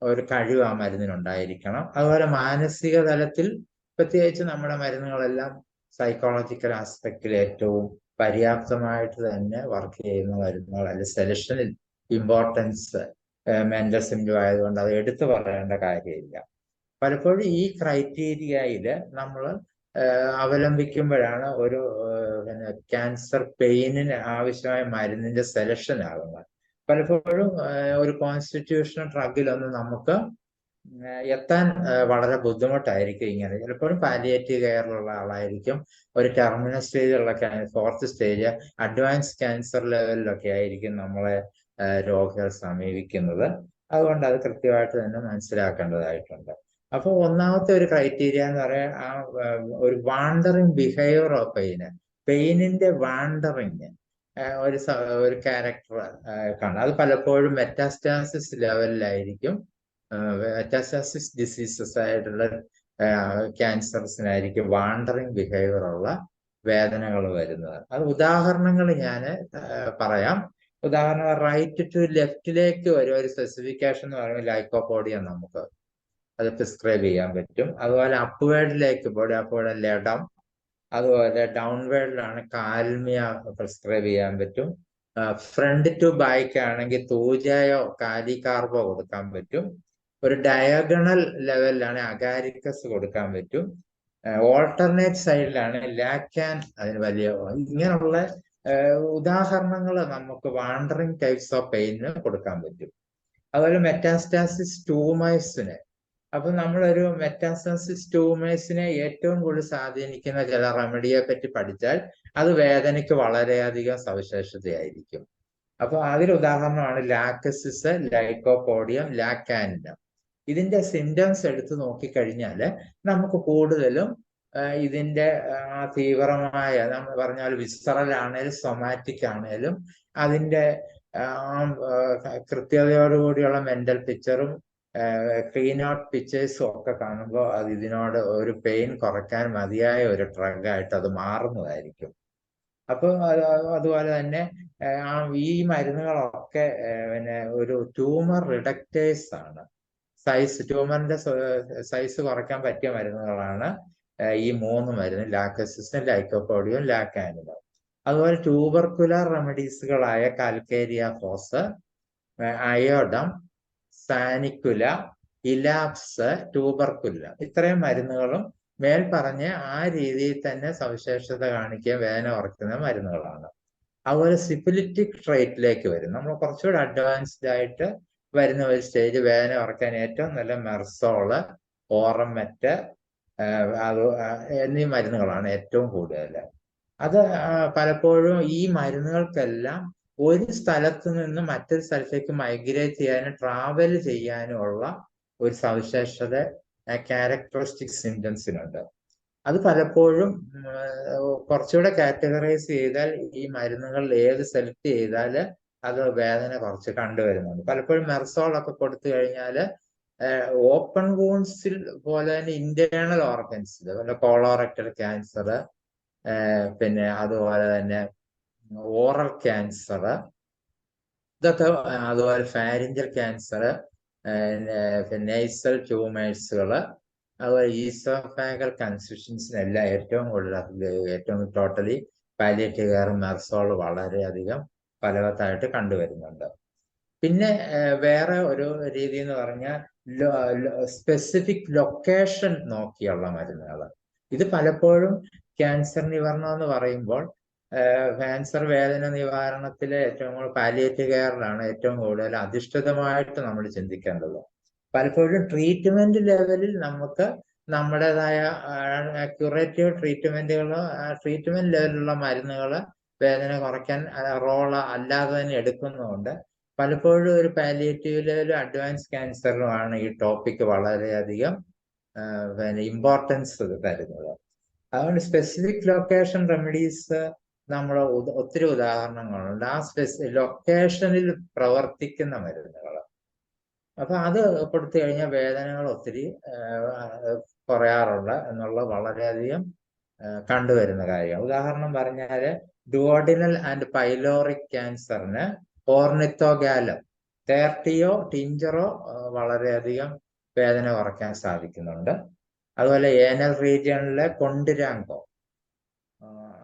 ഒരു കഴിവ് ആ മരുന്നിനുണ്ടായിരിക്കണം. അതുപോലെ മാനസിക തലത്തിൽ പ്രത്യേകിച്ച് നമ്മുടെ മരുന്നുകളെല്ലാം സൈക്കോളജിക്കൽ ആസ്പെക്റ്റിൽ ഏറ്റവും പര്യാപ്തമായിട്ട് തന്നെ വർക്ക് ചെയ്യുന്ന മരുന്നുകൾ, അല്ലെങ്കിൽ സെലക്ഷനിൽ ഇമ്പോർട്ടൻസ് മെന്റൽ സിംറ്റം ആയതുകൊണ്ട് അത് എടുത്തു പറയേണ്ട കാര്യമില്ല. പലപ്പോഴും ഈ ക്രൈറ്റീരിയയിൽ നമ്മൾ അവലംബിക്കുമ്പോഴാണ് ഒരു പിന്നെ ക്യാൻസർ പെയിനിന് ആവശ്യമായ മരുന്നിന്റെ സെലക്ഷൻ ആകുന്നത്. പലപ്പോഴും ഒരു കോൺസ്റ്റിറ്റ്യൂഷണൽ ഡ്രഗിലൊന്നും നമുക്ക് എത്താൻ വളരെ ബുദ്ധിമുട്ടായിരിക്കും. ഇങ്ങനെ ചിലപ്പോഴും പാലിയേറ്റീവ് കെയറിലുള്ള ആളായിരിക്കും, ഒരു ടെർമിനൽ സ്റ്റേജിലുള്ള ഫോർത്ത് സ്റ്റേജ് അഡ്വാൻസ് ക്യാൻസർ ലെവലിലൊക്കെ ആയിരിക്കും നമ്മളെ രോഗികൾ സമീപിക്കുന്നത്. അതുകൊണ്ട് അത് കൃത്യമായിട്ട് തന്നെ മനസ്സിലാക്കേണ്ടതായിട്ടുണ്ട്. അപ്പോൾ ഒന്നാമത്തെ ഒരു ക്രൈറ്റീരിയ എന്ന് പറയാൻ ഒരു വാണ്ടറിങ് ബിഹേവിയർ ഓഫ് പെയിനിന്റെ വാണ്ടറിങ് ഒരു ക്യാരക്ടർ കാണാം. അത് പലപ്പോഴും മെറ്റാസ്റ്റാസിസ് ലെവലിലായിരിക്കും. മെറ്റാസ്റ്റാസിസ് ഡിസീസസ് ആയിട്ടുള്ള ക്യാൻസർസിനായിരിക്കും വാണ്ടറിങ് ബിഹേവിയർ ഉള്ള വേദനകൾ വരുന്നത്. അത് ഉദാഹരണങ്ങൾ ഞാൻ പറയാം. ഉദാഹരണം റൈറ്റ് ടു ലെഫ്റ്റിലേക്ക് വരും ഒരു സ്പെസിഫിക്കേഷൻ എന്ന് പറയുമ്പോൾ ലൈക്കോപോഡിയം നമുക്ക് അത് പ്രിസ്ക്രൈബ് ചെയ്യാൻ പറ്റും. അതുപോലെ അപ്വേർഡിലേക്ക് ബോഡി അപ്വേർഡ് ലഡം, അതുപോലെ ഡൗൺവേർഡിലാണ് കാൽമിയ പ്രിസ്ക്രൈബ് ചെയ്യാൻ പറ്റും. ഫ്രണ്ട് ടു ബാക്ക് ആണെങ്കിൽ തൂജയോ കാലികാർബോ കൊടുക്കാൻ പറ്റും. ഒരു ഡയഗണൽ ലെവലിലാണ് അഗാരിക്കസ് കൊടുക്കാൻ പറ്റും. ഓൾട്ടർനേറ്റ് സൈഡിലാണ് ലാക്കാൻ അതിന് വലിയ ഇങ്ങനെയുള്ള ഉദാഹരണങ്ങൾ നമുക്ക് വാണ്ടറിങ് ടൈപ്സ് ഓഫ് പെയിന് കൊടുക്കാൻ പറ്റും. അതുപോലെ മെറ്റാസ്റ്റാസിസ് ട്യൂമേഴ്സിന്, അപ്പൊ നമ്മളൊരു മെറ്റാസ്റ്റാസിസ് ട്യൂമേഴ്സിനെ ഏറ്റവും കൂടുതൽ സ്വാധീനിക്കുന്ന ചില റെമഡിയെ പറ്റി പഠിച്ചാൽ അത് വേദനയ്ക്ക് വളരെയധികം സവിശേഷതയായിരിക്കും. അപ്പൊ അതിൽ ഉദാഹരണമാണ് ലാക്കസിസ്, ലൈക്കോപോഡിയം, ലാക്കാനിനം. ഇതിന്റെ സിംറ്റംസ് എടുത്ത് നോക്കിക്കഴിഞ്ഞാൽ നമുക്ക് കൂടുതലും ഇതിന്റെ തീവ്രമായ, നമ്മൾ പറഞ്ഞാൽ വിസ്സറൽ ആണേലും സൊമാറ്റിക് ആണേലും അതിന്റെ കൃത്യതയോടുകൂടിയുള്ള മെന്റൽ പിക്ചറും ക്ലീൻ ഔട്ട് പിക്ചേഴ്സും ഒക്കെ കാണുമ്പോൾ അത് ഇതിനോട് ഒരു പെയിൻ കുറയ്ക്കാൻ മതിയായ ഒരു ഡ്രഗായിട്ട് അത് മാറുന്നതായിരിക്കും. അപ്പോൾ അതുപോലെ തന്നെ ഈ മരുന്നുകളൊക്കെ പിന്നെ ഒരു ട്യൂമർ റിഡക്റ്റേഴ്സ് ആണ്. ട്യൂമറിന്റെ സൈസ് കുറയ്ക്കാൻ പറ്റിയ മരുന്നുകളാണ് ഈ 3 മരുന്ന്, ലാക്കസിസും ലൈക്കോപോഡിയം ലാക്കാനിനും. അതുപോലെ ട്യൂബർക്കുലർ റെമഡീസുകളായ കാൽക്കേരിയ ഫോസ്, അയോഡം, സാനിക്കുല, ഇലാപ്സ്, ട്യൂബർക്കുല, ഇത്രയും മരുന്നുകളും മേൽ പറഞ്ഞ ആ രീതിയിൽ തന്നെ സവിശേഷത കാണിക്കുക വേദന കുറയ്ക്കുന്ന മരുന്നുകളാണ്. അതുപോലെ സിഫിലിറ്റിക് ട്രേറ്റിലേക്ക് വരും. നമ്മൾ കുറച്ചുകൂടെ അഡ്വാൻസ്ഡ് ആയിട്ട് വരുന്ന ഒരു സ്റ്റേജ് വേദന കുറയ്ക്കാൻ ഏറ്റവും നല്ല മെർസോള്, ഓറമെറ്റ് എന്നീ മരുന്നുകളാണ് ഏറ്റവും കൂടുതൽ. അത് പലപ്പോഴും ഈ മരുന്നുകൾക്കെല്ലാം ഒരു സ്ഥലത്ത് നിന്ന് മറ്റൊരു സ്ഥലത്തേക്ക് മൈഗ്രേറ്റ് ചെയ്യാനും ട്രാവൽ ചെയ്യാനും ഉള്ള ഒരു സവിശേഷത ക്യാരക്ടറിസ്റ്റിക് സിംറ്റംസിനുണ്ട്. അത് പലപ്പോഴും കുറച്ചുകൂടെ കാറ്റഗറൈസ് ചെയ്താൽ ഈ മരുന്നുകൾ ഏത് സെലക്ട് ചെയ്താൽ അത് വേദന കുറച്ച് കണ്ടുവരുന്നുണ്ട്. പലപ്പോഴും മെർസോൾ ഒക്കെ കൊടുത്തു കഴിഞ്ഞാൽ ഓപ്പൺ വൂൺസിൽ പോലെ തന്നെ ഇന്റേണൽ ഓർഗൻസിൽ കോളോറക്ടൽ ക്യാൻസർ, പിന്നെ അതുപോലെ തന്നെ ഓറൽ ക്യാൻസർ, ഇതൊക്കെ അതുപോലെ ഫാരിഞ്ചൽ ക്യാൻസർ, നെയ്സൽ ട്യൂമേഴ്സുകൾ, അതുപോലെ ഈസോഫാഗൽ കൺസ്റ്റിറ്റ്യൂഷൻസിനെല്ലാം ഏറ്റവും ടോട്ടലി പാലിയേറ്റീവ് കെയർ മെർസോൾ വളരെയധികം ഫലവത്തായിട്ട് കണ്ടുവരുന്നുണ്ട്. പിന്നെ വേറെ ഒരു രീതി എന്ന് പറഞ്ഞാൽ സ്പെസിഫിക് ലൊക്കേഷൻ നോക്കിയുള്ള മരുന്നുകൾ. ഇത് പലപ്പോഴും ക്യാൻസർ നിവാരണം എന്ന് പറയുമ്പോൾ ക്യാൻസർ വേദന നിവാരണത്തിൽ ഏറ്റവും കൂടുതൽ പാലിയേറ്റീവ് കെയറിലാണ് ഏറ്റവും കൂടുതൽ അധിഷ്ഠിതമായിട്ട് നമ്മൾ ചിന്തിക്കേണ്ടത്. പലപ്പോഴും ട്രീറ്റ്മെന്റ് ലെവലിൽ നമുക്ക് നമ്മുടേതായ ക്യൂറേറ്റീവ് ട്രീറ്റ്മെന്റുകളോ ട്രീറ്റ്മെന്റ് ലെവലിലുള്ള മരുന്നുകൾ വേദന കുറയ്ക്കാൻ റോള് അല്ലാതെ തന്നെ എടുക്കുന്നതുകൊണ്ട് പലപ്പോഴും ഒരു പാലിയേറ്റീവ് ലെവലും അഡ്വാൻസ് ക്യാൻസറിലുമാണ് ഈ ടോപ്പിക് വളരെയധികം പിന്നെ ഇമ്പോർട്ടൻസ് തരുന്നത്. അതുകൊണ്ട് സ്പെസിഫിക് ലൊക്കേഷൻ റെമഡീസ് നമ്മൾ ഒത്തിരി ഉദാഹരണങ്ങളുണ്ട്. ആ ലൊക്കേഷനിൽ പ്രവർത്തിക്കുന്ന മരുന്നുകൾ, അപ്പൊ അത് കൊടുത്തു കഴിഞ്ഞാൽ വേദനകൾ ഒത്തിരി കുറയാറുണ്ട് എന്നുള്ളത് വളരെയധികം കണ്ടുവരുന്ന കാര്യമാണ്. ഉദാഹരണം പറഞ്ഞാല് ഡുവോഡിനൽ ആൻഡ് പൈലോറിക് ക്യാൻസറിന് ഓർണിത്തോഗാലം, തേർട്ടിയോ ടിഞ്ചറോ വളരെയധികം വേദന കുറയ്ക്കാൻ സാധിക്കുന്നുണ്ട്. അതുപോലെ ഏനൽ റീജിയണിലെ കൊണ്ടിരാങ്കോ,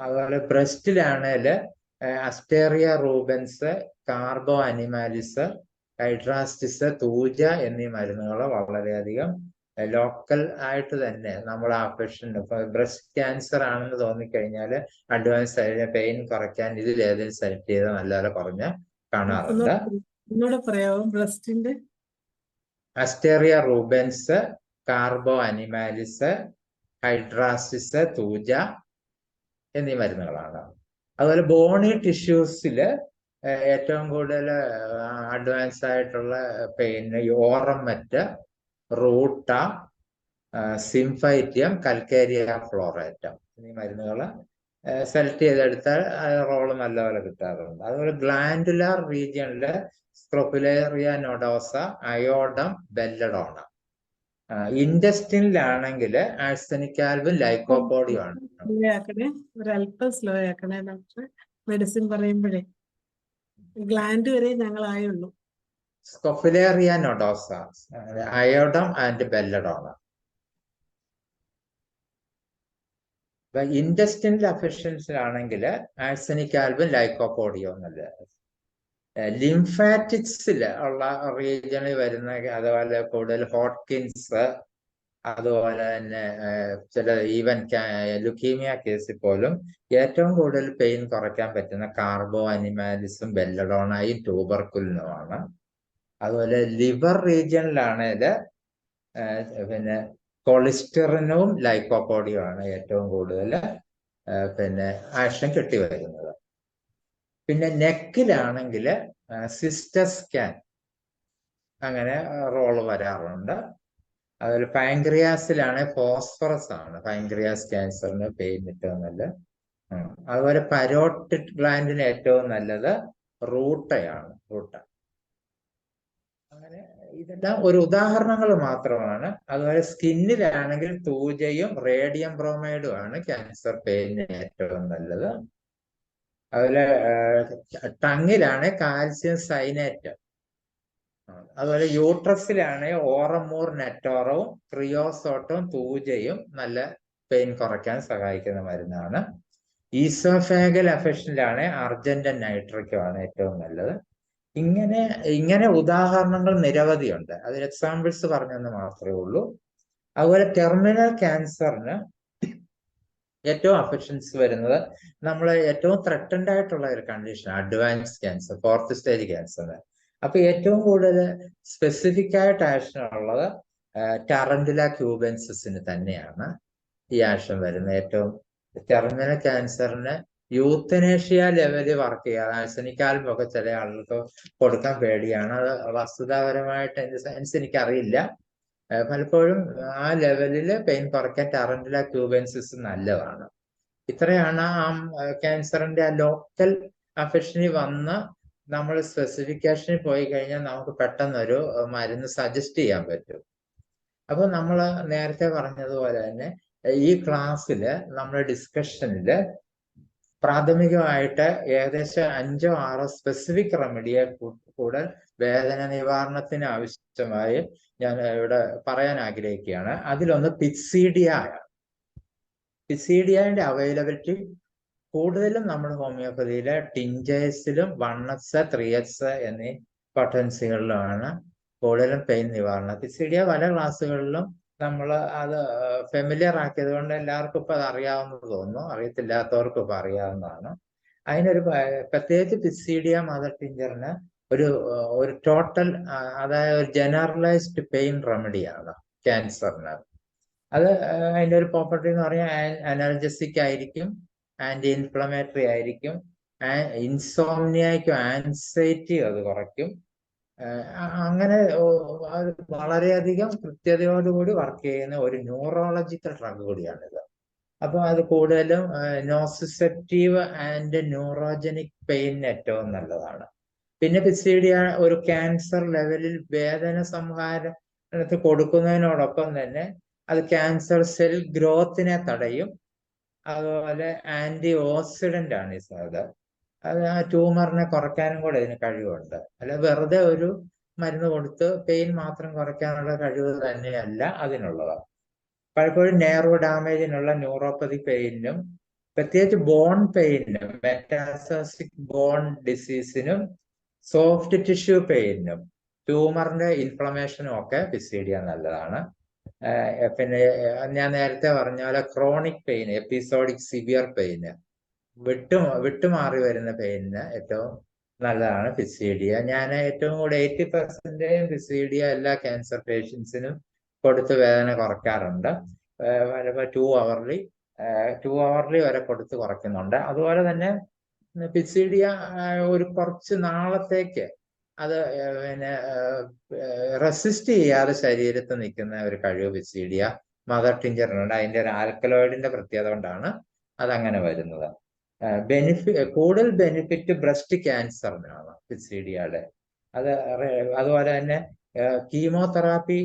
അതുപോലെ ബ്രസ്റ്റിലാണേല് അസ്റ്റേറിയ റൂബൻസ്, കാർബോ അനിമാലിസ്, ഹൈഡ്രാസ്റ്റിസ്, തൂജ എന്നീ മരുന്നുകൾ വളരെയധികം ലോക്കൽ ആയിട്ട് തന്നെ നമ്മൾ ആ പേഷ്യന്റ് ബ്രസ്റ്റ് ക്യാൻസർ ആണെന്ന് തോന്നിക്കഴിഞ്ഞാൽ അഡ്വാൻസ് ആയിട്ട് പെയിൻ കുറയ്ക്കാൻ ഇതിൽ ഏതെങ്കിലും സെലക്ട് ചെയ്ത് നല്ലപോലെ കുറഞ്ഞ് കാണാറുണ്ട്. ബ്രസ്റ്റിന്റെ അസ്റ്റേറിയ റൂബൻസ്, കാർബോ അനിമാലിസ്, ഹൈഡ്രാസിസ്, തൂജ എന്നീ മരുന്നുകളാണ്. അതുപോലെ ബോണി ടിഷ്യൂസില് ഏറ്റവും കൂടുതൽ അഡ്വാൻസ് ആയിട്ടുള്ള പെയിൻ ഓറമെറ്റ്, റൂട്ട, സിംഫൈറ്റിയം, കൽക്കേരിയ ഫ്ലോറേറ്റം എന്നീ മരുന്നുകൾ സെലക്ട് ചെയ്തെടുത്താൽ റോള് നല്ലപോലെ കിട്ടാറുണ്ട്. അതുപോലെ ഗ്ലാൻഡുലാർ റീജിയണില് സ്ക്രോപ്പുലേറിയ നോഡോസ, അയോഡം, ബെല്ലഡോണ. ഇൻഡസ്റ്റിനിലാണെങ്കിൽ ആഴ്സനിക് ആൽബും ലൈക്കോപോഡിയം ആണ്. ഒരല്പം സ്ലോ ആക്കണേ ഡോക്ടർ, മെഡിസിൻ പറയുമ്പോഴേ ഗ്ലാൻഡ് വരെ ഞങ്ങൾ ആയുള്ളൂ. സ്കോഫിലേറിയ നോഡോസ, അയോഡം ആൻഡ് ബെല്ലഡോണ. ഇൻഡസ്റ്റിനൽ അഫിഷ്യൻസിലാണെങ്കിൽ ആഴ്സനിക് ആൽബും ലൈക്കോപോഡിയോ എന്നുള്ളത്. ലിംഫാറ്റിക്സിൽ ഉള്ള റീജിയണിൽ വരുന്ന അതുപോലെ കൂടുതൽ ഹോട്ട്കിൻസ്, അതുപോലെ തന്നെ ചില ഈവൻ ലുക്കീമിയ കേസിൽ പോലും ഏറ്റവും കൂടുതൽ പെയിൻ കുറയ്ക്കാൻ പറ്റുന്ന കാർബോ അനിമാലിസും ബെല്ലഡോണയും ട്യൂബർക്കുലിനുമാണ്. അതുപോലെ ലിവർ റീജിയണിലാണെങ്കിൽ പിന്നെ കൊളിസ്റ്ററിനും ലൈക്കോപോഡിയും ആണ് ഏറ്റവും കൂടുതൽ പിന്നെ ആക്ഷൻ കിട്ടിവരുന്നത്. പിന്നെ നെക്കിലാണെങ്കിൽ സിസ്റ്റസ്കാൻ അങ്ങനെ റോള് വരാറുണ്ട്. അതുപോലെ പാൻക്രിയാസിലാണ് ഫോസ്ഫറസ് ആണ് പാൻക്രിയാസ് ക്യാൻസറിന് പെയിൻ ഏറ്റവും നല്ലത്. അതുപോലെ പരോട്ടിഡ് ഗ്ലാൻഡിന് ഏറ്റവും നല്ലത് റൂട്ടയാണ്. അങ്ങനെ ഇതെല്ലാം ഒരു ഉദാഹരണങ്ങൾ മാത്രമാണ്. അതുപോലെ സ്കിന്നിലാണെങ്കിൽ തൂജയും റേഡിയം ബ്രോമൈഡും ആണ് ക്യാൻസർ പെയിന് ഏറ്റവും നല്ലത്. അതുപോലെ ടങ്ങിലാണ് കാൽസ്യം സൈനേറ്റ്. അതുപോലെ യൂട്രസിലാണ് ഓറമൂർ നെറ്റോറവും ക്രിയോസോട്ടും തൂജയും നല്ല പെയിൻ കുറയ്ക്കാൻ സഹായിക്കുന്ന മരുന്നാണ്. ഈസോഫാഗൽ അഫക്ഷനിലാണ് അർജന്റൻ നൈട്രിക്കുമാണ് ഏറ്റവും നല്ലത്. ഇങ്ങനെ ഉദാഹരണങ്ങൾ നിരവധിയുണ്ട്. അതിൽ എക്സാമ്പിൾസ് പറഞ്ഞെന്ന് മാത്രമേ ഉള്ളൂ. അതുപോലെ ടെർമിനൽ ക്യാൻസറിന് ഏറ്റവും അഫക്ഷൻസ് വരുന്നത് നമ്മൾ ഏറ്റവും ത്രെട്ടൻഡ് ആയിട്ടുള്ള ഒരു condition advance cancer, 4th stage ക്യാൻസറിന്. അപ്പൊ ഏറ്റവും കൂടുതൽ സ്പെസിഫിക് ആയിട്ട് ആക്ഷൻ ഉള്ളത് ടാറന്റുല ക്യൂബൻസിന് തന്നെയാണ് ഈ ആക്ഷൻ വരുന്നത്. ഏറ്റവും ടെർമിനൽ ക്യാൻസറിന് യൂത്തനേഷ്യ ലെവലിൽ വർക്ക് ചെയ്യുക. ആഴ്സനിക് ആൽബം ഒക്കെ ചില ആളുകൾക്ക് കൊടുക്കാൻ പേടിയാണ്. അത് വസ്തുതാപരമായിട്ട് അതിന്റെ സയൻസ് എനിക്കറിയില്ല. പലപ്പോഴും ആ ലെവലിൽ പെയിൻ കുറയ്ക്കാൻ ടാറന്റുല ക്യൂബൻസിസ് നല്ലതാണ്. ഇത്രയാണ് ആ ക്യാൻസറിന്റെ ആ ലോക്കൽ അഫക്ഷനിൽ വന്ന് നമ്മൾ സ്പെസിഫിക്കേഷനിൽ പോയി കഴിഞ്ഞാൽ നമുക്ക് പെട്ടെന്നൊരു മരുന്ന് സജസ്റ്റ് ചെയ്യാൻ പറ്റും. അപ്പൊ നമ്മൾ നേരത്തെ പറഞ്ഞതുപോലെ തന്നെ ഈ ക്ലാസ്സിൽ നമ്മുടെ ഡിസ്കഷനിൽ പ്രാഥമികമായിട്ട് ഏകദേശം 5-6 സ്പെസിഫിക് റെമഡിയെ കൂടെ വേദന നിവാരണത്തിന് ആവശ്യമായി ഞാൻ ഇവിടെ പറയാൻ ആഗ്രഹിക്കുകയാണ്. അതിലൊന്ന് പിക്സീഡിയ ആണ്. പിക്സീഡിയന്റെ അവൈലബിലിറ്റി കൂടുതലും നമ്മുടെ ഹോമിയോപ്പതിയിലെ ടിഞ്ചേഴ്സിലും 1x 3x എന്നീ പൊട്ടൻസികളിലുമാണ് കൂടുതലും പെയിൻ നിവാരണം. പിക്സീഡിയ പല ക്ലാസ്സുകളിലും നമ്മൾ അത് ഫെമിലിയർ ആക്കിയത് കൊണ്ട് എല്ലാവർക്കും ഇപ്പൊ അത് അറിയാവുന്നത് തോന്നുന്നു. അറിയത്തില്ലാത്തവർക്കും ഇപ്പൊ അറിയാവുന്നതാണ്. അതിനൊരു പ്രത്യേകിച്ച് പിക്സീഡിയ മദർ ടിഞ്ചറിന് ഒരു ടോട്ടൽ, അതായത് ഒരു ജനറലൈസ്ഡ് പെയിൻ റെമഡിയാണ് ക്യാൻസറിന്. അത് അതിൻ്റെ ഒരു പ്രോപ്പർട്ടി എന്ന് പറഞ്ഞാൽ അനർജസിക് ആയിരിക്കും, ആന്റി ഇൻഫ്ലമേറ്ററി ആയിരിക്കും, ഇൻസോംനിയയ്ക്കും ആൻസൈറ്റി അത് കുറയ്ക്കും. അങ്ങനെ അത് വളരെയധികം കൃത്യതയോടുകൂടി വർക്ക് ചെയ്യുന്ന ഒരു ന്യൂറോളജിക്കൽ ഡ്രഗ് കൂടിയാണിത്. അപ്പൊ അത് കൂടുതലും നോസിസെപ്റ്റീവ് ആൻഡ് ന്യൂറോജനിക് പെയിന് ഏറ്റവും നല്ലതാണ്. പിന്നെ പിക്സീഡിയ ഒരു ക്യാൻസർ ലെവലിൽ വേദന സംഹാരത്തിന് കൊടുക്കുന്നതിനോടൊപ്പം തന്നെ അത് ക്യാൻസർ സെൽ ഗ്രോത്തിനെ തടയും. അതുപോലെ ആന്റി ഓക്സിഡന്റ് ആണ് ഈ സാധനം. അത് ആ ട്യൂമറിനെ കുറയ്ക്കാനും കൂടെ ഇതിന് കഴിവുണ്ട്. അല്ല വെറുതെ ഒരു മരുന്ന് കൊടുത്ത് പെയിൻ മാത്രം കുറയ്ക്കാനുള്ള കഴിവ് തന്നെയല്ല അതിനുള്ളത്. പലപ്പോഴും നെർവ് ഡാമേജിനുള്ള ന്യൂറോപ്പതി പെയിനും പ്രത്യേകിച്ച് ബോൺ പെയിനും മെറ്റാസ്റ്റാസിക് ബോൺ ഡിസീസിനും സോഫ്റ്റ് ടിഷ്യൂ പെയിനും ട്യൂമറിന്റെ ഇൻഫ്ലമേഷനും ഒക്കെ പിക്സീഡിയ നല്ലതാണ്. പിന്നെ ഞാൻ നേരത്തെ പറഞ്ഞ പോലെ chronic pain, episodic severe pain, വിട്ടുമാറി വരുന്ന പെയിനിന് ഏറ്റവും നല്ലതാണ് പിക്സീഡിയ. ഞാൻ ഏറ്റവും കൂടെ 80% പിക്സീഡിയ എല്ലാ ക്യാൻസർ പേഷ്യൻസിനും കൊടുത്ത് വേദന കുറയ്ക്കാറുണ്ട്. 2 അവർലി വരെ കൊടുത്ത് കുറയ്ക്കുന്നുണ്ട്. അതുപോലെ തന്നെ പിക്സീഡിയ ഒരു കുറച്ച് നാളത്തേക്ക് അത് പിന്നെ റെസിസ്റ്റ് ചെയ്യാതെ ശരീരത്തിൽ നിൽക്കുന്ന ഒരു കഴിവ് പിക്സീഡിയ മദർ ടിഞ്ചറിനുണ്ട്. അതിന്റെ ഒരു ആൽക്കലോയിഡിന്റെ പ്രത്യേകത കൊണ്ടാണ് അതങ്ങനെ വരുന്നത്. കൂടുതൽ ബെനിഫിറ്റ് ബ്രസ്റ്റ് ക്യാൻസറിനാണ് പിക്സീഡിയയുടെ. അതുപോലെ തന്നെ കീമോതെറാപ്പി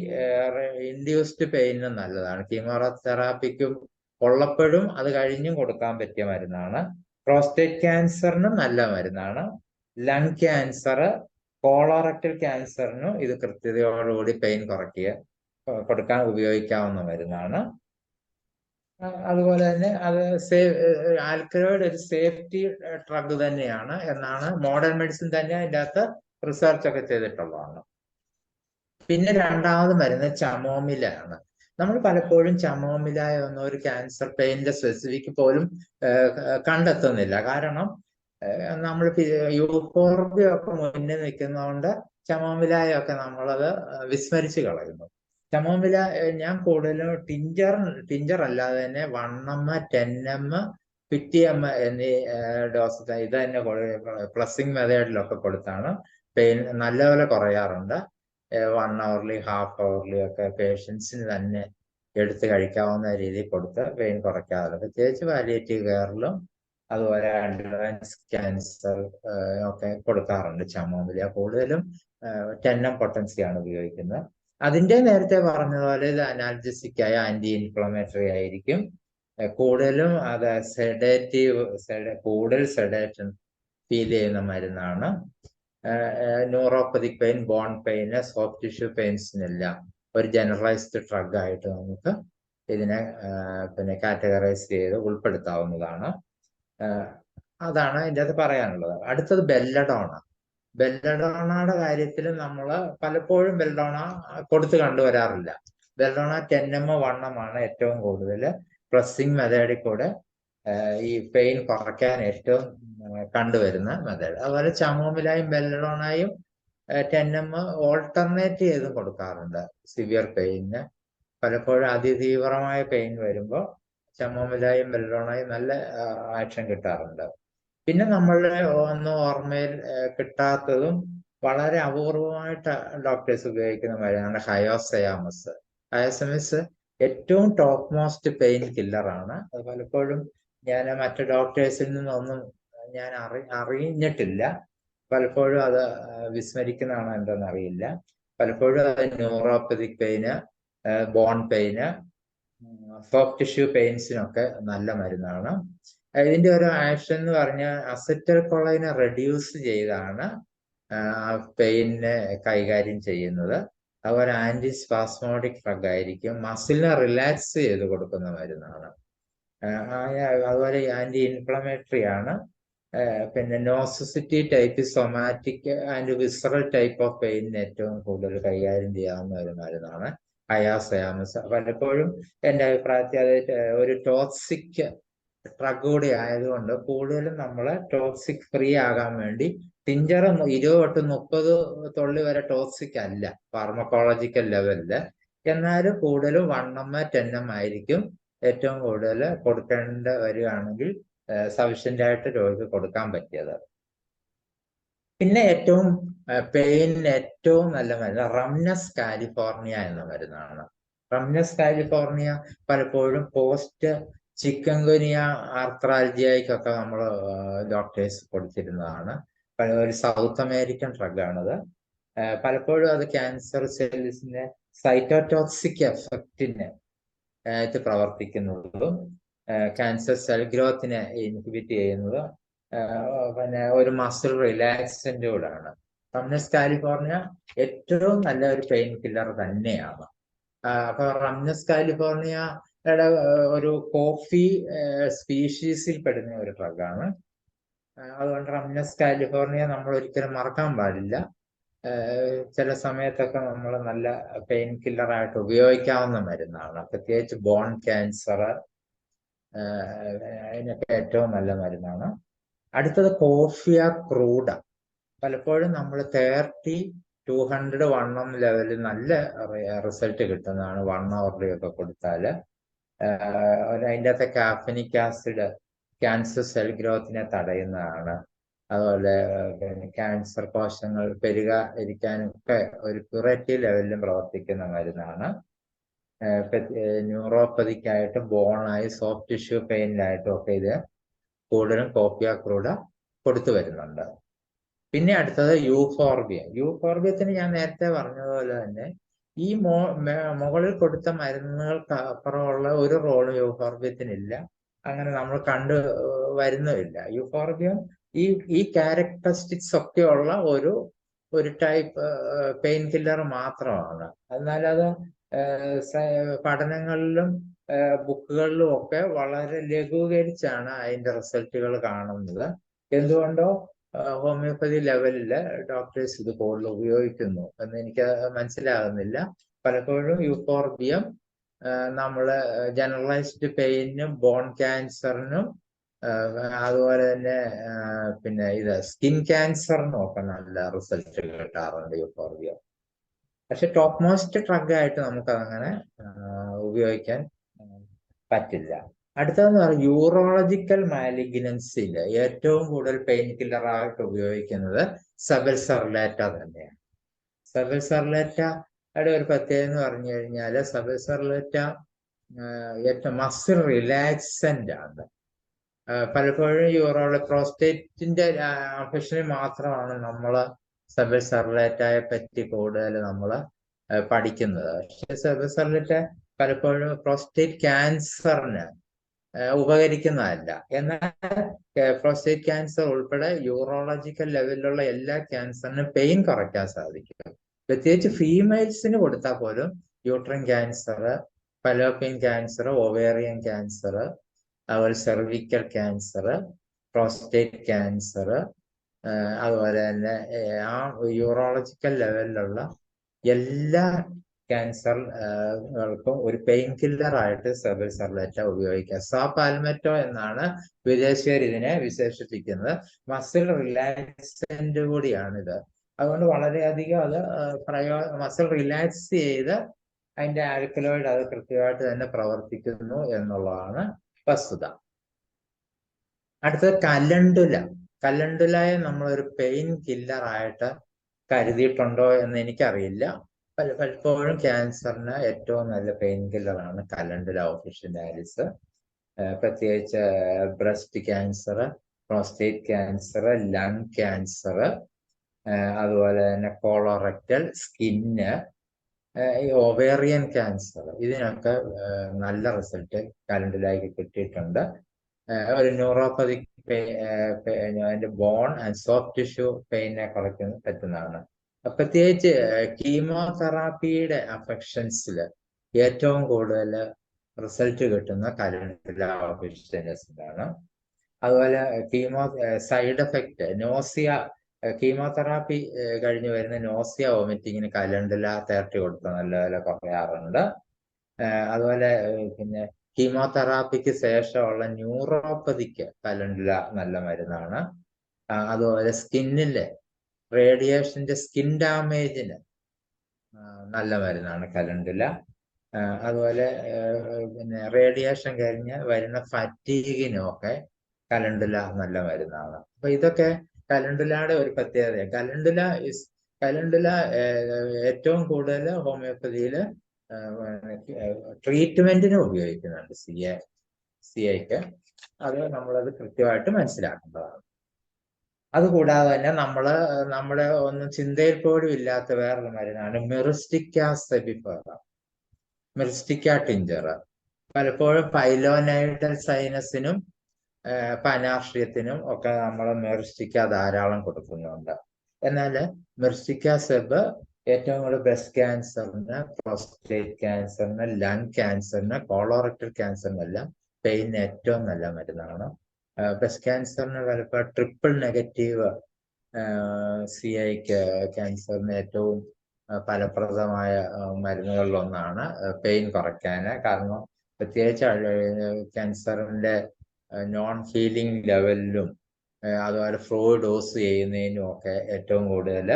ഇൻഡ്യൂസ്ഡ് പെയിനും നല്ലതാണ്. കീമോതെറാപ്പിക്കും ഉള്ളപ്പോഴും അത് കഴിഞ്ഞും കൊടുക്കാൻ പറ്റിയ മരുന്നാണ്. പ്രോസ്റ്റേറ്റ് ക്യാൻസറിനും നല്ല മരുന്നാണ്. ലങ് ക്യാൻസർ, കോളോറക്ടൽ ക്യാൻസറിനും ഇത് കൃത്യതയോടുകൂടി പെയിൻ കൊടുക്കാൻ ഉപയോഗിക്കാവുന്ന മരുന്നാണ്. അതുപോലെ തന്നെ അത് ആൽക്കലോയിഡ് ഒരു സേഫ്റ്റി ഡ്രഗ് തന്നെയാണ് എന്നാണ് മോഡേൺ മെഡിസിൻ തന്നെ അതിൻ്റെ അകത്ത് റിസർച്ച് ഒക്കെ ചെയ്തിട്ടുള്ളതാണ്. പിന്നെ രണ്ടാമത് മരുന്ന് ചമോമില ആണ്. നമ്മൾ പലപ്പോഴും ചമോമില എന്ന ഒരു ക്യാൻസർ പെയിന്റെ സ്പെസിഫിക് പോലും കണ്ടെത്തുന്നില്ല. കാരണം നമ്മൾ യൂഫോർബിയ ഒക്കെ മുന്നിൽ നിൽക്കുന്നതുകൊണ്ട് ചമോമിലയൊക്കെ നമ്മളത് വിസ്മരിച്ച് കളയുന്നു. ചമോമില ഞാൻ കൂടുതലും ടിഞ്ചർ അല്ലാതെ തന്നെ 1M, 10M, 50M എന്നീ ഡോസ് ഇത് തന്നെ പ്ലസിംഗ് മെത്തേഡിലൊക്കെ കൊടുത്താണ് പെയിൻ നല്ലപോലെ കുറയാറുണ്ട്. 1 അവർലി, ഹാഫ് അവർലി ഒക്കെ പേഷ്യൻസിന് തന്നെ എടുത്ത് കഴിക്കാവുന്ന രീതിയിൽ കൊടുത്ത് പെയിൻ കുറയ്ക്കാറുണ്ട്. പ്രത്യേകിച്ച് പാലിയേറ്റീവ് കെയറിലും അതുപോലെ അഡ്വാൻസ് ക്യാൻസർ ഒക്കെ കൊടുക്കാറുണ്ട് ചമോമില. കൂടുതലും 10M പൊട്ടൻസിയാണ് ഉപയോഗിക്കുന്നത്. അതിന്റെ നേരത്തെ പറഞ്ഞതുപോലെ ഇത് അനാൽജസിക് ആയ ആന്റി ഇൻഫ്ലമേറ്ററി ആയിരിക്കും. കൂടുതലും അത് കൂടുതൽ സെഡേഷൻ ഫീൽ ചെയ്യുന്ന മരുന്നാണ്. Neuropathic pain, bone pain, soft tissue പെയിൻസിനെല്ലാം ഒരു ജനറലൈസ്ഡ് ഡ്രഗ് ആയിട്ട് നമുക്ക് ഇതിനെ പിന്നെ കാറ്റഗറൈസ് ചെയ്ത് ഉൾപ്പെടുത്താവുന്നതാണ്. അതാണ് ഇതിൻ്റെ അത് പറയാനുള്ളത്. അടുത്തത് ബെല്ലഡോണ. ബെല്ലഡോണയുടെ കാര്യത്തിൽ നമ്മൾ പലപ്പോഴും ബെല്ലഡോണ കൊടുത്ത് കണ്ടുവരാറില്ല. ബെല്ലഡോണ 10M, 1M ആണ് ഏറ്റവും കൂടുതൽ പ്ലസിംഗ് മെത്തേഡിൽ കൂടെ ഈ പെയിൻ കുറയ്ക്കാൻ ഏറ്റവും കണ്ടുവരുന്ന മെത്തേഡ്. അതുപോലെ ചമോമിലായും ബെല്ലഡോണയും 10M ഓൾട്ടർനേറ്റ് ചെയ്തും കൊടുക്കാറുണ്ട് സിവിയർ പെയിന്. പലപ്പോഴും അതിതീവ്രമായ പെയിൻ വരുമ്പോൾ ചമോമിലായും ബെല്ലഡോണയും നല്ല ആക്ഷൻ കിട്ടാറുണ്ട്. പിന്നെ നമ്മളുടെ ഓർമ്മയിൽ കിട്ടാത്തതും വളരെ അപൂർവമായിട്ട് ഡോക്ടേഴ്സ് ഉപയോഗിക്കുന്ന മരുന്നാണ് ഹയോസയാമസ്. ഹയോസയാമസ് ഏറ്റവും ടോപ്പ് മോസ്റ്റ് പെയിൻ കില്ലറാണ്. അത് പലപ്പോഴും ഞാൻ മറ്റു ഡോക്ടേഴ്സിൽ നിന്നൊന്നും ഞാൻ അറിഞ്ഞിട്ടില്ല. പലപ്പോഴും അത് വിസ്മരിക്കുന്നതാണോ എന്താണെന്ന് അറിയില്ല. പലപ്പോഴും അത് neuropathic pain, bone pain, soft tissue പെയിൻസിനൊക്കെ നല്ല മരുന്നാണ്. ഇതിന്റെ ഒരു ആക്ഷൻ എന്ന് പറഞ്ഞാൽ അസറ്റൽ കൊളൈനെ റെഡ്യൂസ് ചെയ്താണ് പെയിനെ കൈകാര്യം ചെയ്യുന്നത്. അതുപോലെ ആന്റി സ്പാസ്മോഡിക് ഡ്രഗ് ആയിരിക്കും. മസിലിനെ റിലാക്സ് ചെയ്ത് കൊടുക്കുന്ന മരുന്നാണ്. അതുപോലെ ആന്റി ഇൻഫ്ലമേറ്ററി ആണ്. പിന്നെ നോസിസിറ്റി type, somatic and visceral type of പെയിനിന് ഏറ്റവും കൂടുതൽ കൈകാര്യം ചെയ്യാവുന്ന ഒരു മരുന്നാണ് അയാസയാമസ്. പലപ്പോഴും എൻ്റെ അഭിപ്രായത്തിൽ അത് ഒരു ടോക്സിക് ഡ്രഗ് കൂടി ആയതുകൊണ്ട് കൂടുതലും നമ്മൾ ടോക്സിക് ഫ്രീ ആകാൻ വേണ്ടി ടിഞ്ചർ 20 തൊട്ട് 30 തുള്ളി വരെ ടോക്സിക് അല്ല ഫാർമക്കോളജിക്കൽ ലെവലില്. എന്നാലും കൂടുതലും 1 ml 10 ml ആയിരിക്കും ഏറ്റവും കൂടുതൽ കൊടുക്കേണ്ട വരികയാണെങ്കിൽ സഫീഷ്യന്റ് ആയിട്ട് രോഗിക്ക് കൊടുക്കാൻ പറ്റിയത്. പിന്നെ ഏറ്റവും പെയിനിന് ഏറ്റവും നല്ല മരുന്ന് റംനസ് കാലിഫോർണിയ എന്ന മരുന്നാണ്. റംനസ് കാലിഫോർണിയ പലപ്പോഴും പോസ്റ്റ് ചിക്കൻഗുനിയ ആർത്രാൽജിയയ്ക്കൊക്കെ നമ്മൾ ഡോക്ടേഴ്സ് കൊടുത്തിരുന്നതാണ്. ഒരു സൗത്ത് അമേരിക്കൻ ഡ്രഗാണത്. പലപ്പോഴും അത് ക്യാൻസർ സെൽസിന്റെ സൈറ്റോടോക്സിക് എഫക്റ്റിന് ആയിട്ട് പ്രവർത്തിക്കുന്നതും ക്യാൻസർ സെൽ ഗ്രോത്തിനെ ഇൻഹിബിറ്റ് ചെയ്യുന്നതും പിന്നെ ഒരു മസിൽ റിലാക്സന്റ് കൂടാണ്. റംനസ് കാലിഫോർണിയ ഏറ്റവും നല്ല ഒരു പെയിൻ കില്ലർ തന്നെയാണ്. അപ്പൊ റംനസ് കാലിഫോർണിയയുടെ ഒരു കോഫി സ്പീഷീസിൽ പെടുന്ന ഒരു ഡ്രഗാണ്. അതുകൊണ്ട് റംനസ് കാലിഫോർണിയ നമ്മൾ ഒരിക്കലും മറക്കാൻ പാടില്ല. ചില സമയത്തൊക്കെ നമ്മൾ നല്ല പെയിൻ കില്ലറായിട്ട് ഉപയോഗിക്കാവുന്ന മരുന്നാണ്. പ്രത്യേകിച്ച് ബോൺ ക്യാൻസർ അതിനൊക്കെ ഏറ്റവും നല്ല മരുന്നാണ്. അടുത്തത് കോഫിയ ക്രൂഡ. പലപ്പോഴും നമ്മൾ 30-200 1 ലെവലിൽ നല്ല റിസൾട്ട് കിട്ടുന്നതാണ് 1 hourലിയൊക്കെ കൊടുത്താൽ. അതിൻ്റെ അകത്തെ കാഫനിക് ആസിഡ് ക്യാൻസർ സെൽ ഗ്രോത്തിനെ തടയുന്നതാണ്. അതുപോലെ ക്യാൻസർ കോശങ്ങൾ പെരുകാതിരിക്കാനൊക്കെ ഒരു ക്യൂറേറ്റീവ് ലെവലിലും പ്രവർത്തിക്കുന്ന മരുന്നാണ്. ന്യൂറോപ്പതിക്കായിട്ടും ബോണായി സോഫ്റ്റ് ടിഷ്യൂ പെയിനിലായിട്ടും ഒക്കെ ഇത് കൂടുതലും കോഫിയ ക്രൂഡ കൊടുത്തു വരുന്നുണ്ട്. പിന്നെ അടുത്തത് യൂഫോർബിയ. യൂഫോർബിയത്തിന് ഞാൻ നേരത്തെ പറഞ്ഞതുപോലെ തന്നെ ഈ മുകളിൽ കൊടുത്ത മരുന്നുകൾക്ക് അപ്പുറമുള്ള ഒരു റോളും യൂഫോർബിയത്തിനില്ല. അങ്ങനെ നമ്മൾ കണ്ടു വരുന്നുമില്ല. യൂഫോർബിയം ഈ ക്യാരക്ടറിസ്റ്റിക്സ് ഒക്കെ ഉള്ള ഒരു ടൈപ്പ് പെയിൻ കില്ലർ മാത്രമാണ്. എന്നാൽ അത് പഠനങ്ങളിലും ബുക്കുകളിലും ഒക്കെ വളരെ ലഘൂകരിച്ചാണ് അതിന്റെ റിസൾട്ടുകൾ കാണുന്നത്. എന്തുകൊണ്ടോ ഹോമിയോപ്പതി ലെവലില് ഡോക്ടേഴ്സ് ഇത് കൂടുതൽ ഉപയോഗിക്കുന്നു എന്ന് എനിക്ക് മനസ്സിലാകുന്നില്ല. പലപ്പോഴും യൂഫോർബിയം നമ്മള് ജനറലൈസ്ഡ് പെയിനും ബോൺ ക്യാൻസറിനും അതുപോലെ തന്നെ പിന്നെ ഇത് സ്കിൻ ക്യാൻസറിനും ഒക്കെ നല്ല റിസൾട്ട് കിട്ടാറുണ്ട് യൂഫോർബിയം. പക്ഷെ ടോപ്പ് മോസ്റ്റ് ഡ്രഗ് ആയിട്ട് നമുക്കതങ്ങനെ ഉപയോഗിക്കാൻ പറ്റില്ല. അടുത്തതെന്ന് പറഞ്ഞാൽ യൂറോളജിക്കൽ മാലിഗ്നൻസിയിൽ ഏറ്റവും കൂടുതൽ പെയിൻ കില്ലറായിട്ട് ഉപയോഗിക്കുന്നത് സബൽസർലേറ്റ തന്നെയാണ്. സബൽസർലേറ്റയുടെ ഒരു പ്രത്യേകത എന്ന് പറഞ്ഞു കഴിഞ്ഞാൽ സബൽസർലേറ്റ ഏറ്റവും മസിൽ റിലാക്സന്റ് ആണ്. പലപ്പോഴും പ്രോസ്റ്റേറ്റിന്റെ അഫക്ഷന് മാത്രമാണ് നമ്മൾ സബൽസർലേറ്റയെ പറ്റി കൂടുതൽ നമ്മൾ പഠിക്കുന്നത്. പക്ഷെ സബൽസർലേറ്റ പലപ്പോഴും പ്രോസ്റ്റേറ്റ് ക്യാൻസറിന് ഉപകരിക്കുന്നതല്ല. എന്നാൽ പ്രോസ്റ്റേറ്റ് ക്യാൻസർ ഉൾപ്പെടെ യൂറോളജിക്കൽ ലെവലിലുള്ള എല്ലാ ക്യാൻസറിനും പെയിൻ കുറയ്ക്കാൻ സാധിക്കും. പ്രത്യേകിച്ച് ഫീമെയിൽസിന് കൊടുത്താൽ പോലും uterine cancer, Fallopian cancer, ovarian cancer, അതുപോലെ സെർവിക്കൽ ക്യാൻസർ, പ്രോസ്റ്റേറ്റ് ക്യാൻസർ, അതുപോലെ തന്നെ ആ യൂറോളജിക്കൽ ലെവലിലുള്ള എല്ലാ ക്യാൻസറുകൾക്കും ഒരു പെയിൻ കില്ലർ ആയിട്ട് സബൽസർലേറ്റ ഉപയോഗിക്കാം. സാപാൽമെറ്റോ എന്നാണ് വിദേശീയർ ഇതിനെ വിശേഷിപ്പിക്കുന്നത്. മസിൽ റിലാക്സന്റ് കൂടിയാണിത്. അതുകൊണ്ട് വളരെയധികം അത് മസിൽ റിലാക്സ് ചെയ്ത് അതിന്റെ ആൽക്കലോയിഡ് അത് കൃത്യമായിട്ട് തന്നെ പ്രവർത്തിക്കുന്നു എന്നുള്ളതാണ് വസ്തുത. അടുത്തത് കലണ്ടുല. കലണ്ടുലയെ നമ്മളൊരു പെയിൻ കില്ലർ ആയിട്ട് കരുതിയിട്ടുണ്ടോ എന്ന് എനിക്കറിയില്ല. പലപ്പോഴും ക്യാൻസറിന് ഏറ്റവും നല്ല പെയിൻ കില്ലറാണ് കലണ്ടുല ഒഫിഷ്യനാലിസ്. പ്രത്യേകിച്ച് breast cancer, prostate cancer, lung cancer, അതുപോലെ തന്നെ കോളോറക്ടൽ, സ്കിന്ന്, ഈ ഒവേറിയൻ ക്യാൻസർ, ഇതിനൊക്കെ നല്ല റിസൾട്ട് കലണ്ടിലാക്കി കിട്ടിയിട്ടുണ്ട്. ഒരു ന്യൂറോപ്പതിക് അതിന്റെ ബോൺ ആൻഡ് സോഫ്റ്റ് ടിഷ്യൂ പെയിനെ കുറയ്ക്കാൻ പറ്റുന്നതാണ്. പ്രത്യേകിച്ച് കീമോതെറാപ്പിയുടെ അഫക്ഷൻസിൽ ഏറ്റവും കൂടുതൽ റിസൾട്ട് കിട്ടുന്ന കലണ്ടില ഓബിസ്റ്റനസിലാണ്. അതുപോലെ സൈഡ് എഫക്റ്റ് നോസിയ, കീമോതെറാപ്പി കഴിഞ്ഞ് വരുന്ന നോസിയ വോമിറ്റിങ്ങിന് കലണ്ടില തെറപ്പി കൊടുത്ത് നല്ലപോലെ കുറയാറുണ്ട്. അതുപോലെ പിന്നെ കീമോതെറാപ്പിക്ക് ശേഷമുള്ള ന്യൂറോപ്പതിക്ക് കലണ്ടില നല്ല മരുന്നാണ്. അതുപോലെ സ്കിന്നിലെ റേഡിയേഷന്റെ സ്കിൻ ഡാമേജിന് നല്ല മരുന്നാണ് കലണ്ടില. അതുപോലെ പിന്നെ റേഡിയേഷൻ കഴിഞ്ഞ് വരുന്ന ഫറ്റീഗിനുമൊക്കെ കലണ്ടില നല്ല മരുന്നാണ്. അപ്പൊ ഇതൊക്കെ കലണ്ടിലയുടെ ഒരു പ്രത്യേകത. കലണ്ടില ഏറ്റവും കൂടുതൽ ഹോമിയോപ്പതിയില് ട്രീറ്റ്മെന്റിന് ഉപയോഗിക്കുന്നുണ്ട് സി ഐക്ക്. അത് നമ്മളത് കൃത്യമായിട്ട് മനസ്സിലാക്കേണ്ടതാണ്. അതുകൂടാതെ തന്നെ നമ്മുടെ ഒന്നും ചിന്തയിൽ പോലും ഇല്ലാത്ത വേറൊരു മരുന്നാണ് മിറിസ്റ്റിക്ക സെബിഫെറ, മിറിസ്റ്റിക്ക ടിഞ്ചർ. പലപ്പോഴും പൈലോനൈഡൽ സൈനസിനും പനാർഷ്യത്തിനും ഒക്കെ നമ്മൾ മിറിസ്റ്റിക്ക ധാരാളം കൊടുക്കുന്നുണ്ട്. എന്നാൽ മിറിസ്റ്റിക്ക സെബ് ഏറ്റവും കൂടുതൽ ബ്രസ്റ്റ് ക്യാൻസറിന്, പ്രോസ്റ്റേറ്റ് ക്യാൻസറിന്, ലങ് ക്യാൻസറിന്, കോളോറക്ടൽ ക്യാൻസറിനെല്ലാം പെയിന് ഏറ്റവും നല്ല മരുന്നാണ്. ബ്രസ്റ്റ് ക്യാൻസറിന് പലപ്പോൾ ട്രിപ്പിൾ നെഗറ്റീവ് CI ക്യാൻസറിന് ഏറ്റവും ഫലപ്രദമായ മരുന്നുകളിലൊന്നാണ് പെയിൻ കുറയ്ക്കാന്. കാരണം പ്രത്യേകിച്ച് ക്യാൻസറിന്റെ നോൺ ഹീലിംഗ് ലെവലിലും അതുപോലെ ഫ്ലൂയിഡ് ഡോസ് ചെയ്യുന്നതിനും ഒക്കെ ഏറ്റവും കൂടുതൽ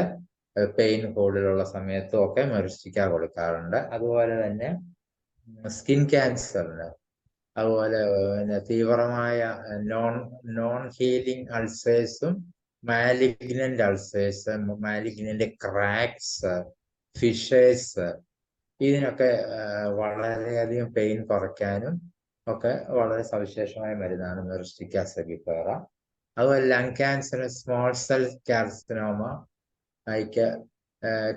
പെയിൻ കൂടുതലുള്ള സമയത്തും ഒക്കെ മിറിസ്റ്റിക്ക കൊടുക്കാറുണ്ട്. അതുപോലെ തന്നെ സ്കിൻ ക്യാൻസറിന്, അതുപോലെ പിന്നെ തീവ്രമായ നോൺ ഹീലിംഗ് അൾസേഴ്സും malignant ulcers, malignant cracks, fissures, ഇതിനൊക്കെ വളരെയധികം പെയിൻ കുറയ്ക്കാനും ഒക്കെ വളരെ സവിശേഷമായ മരുന്നാണ് മിറിസ്റ്റിക്ക സെബിഫെറ. അതുപോലെ lung cancer, small cell carcinoma അതിക്ക്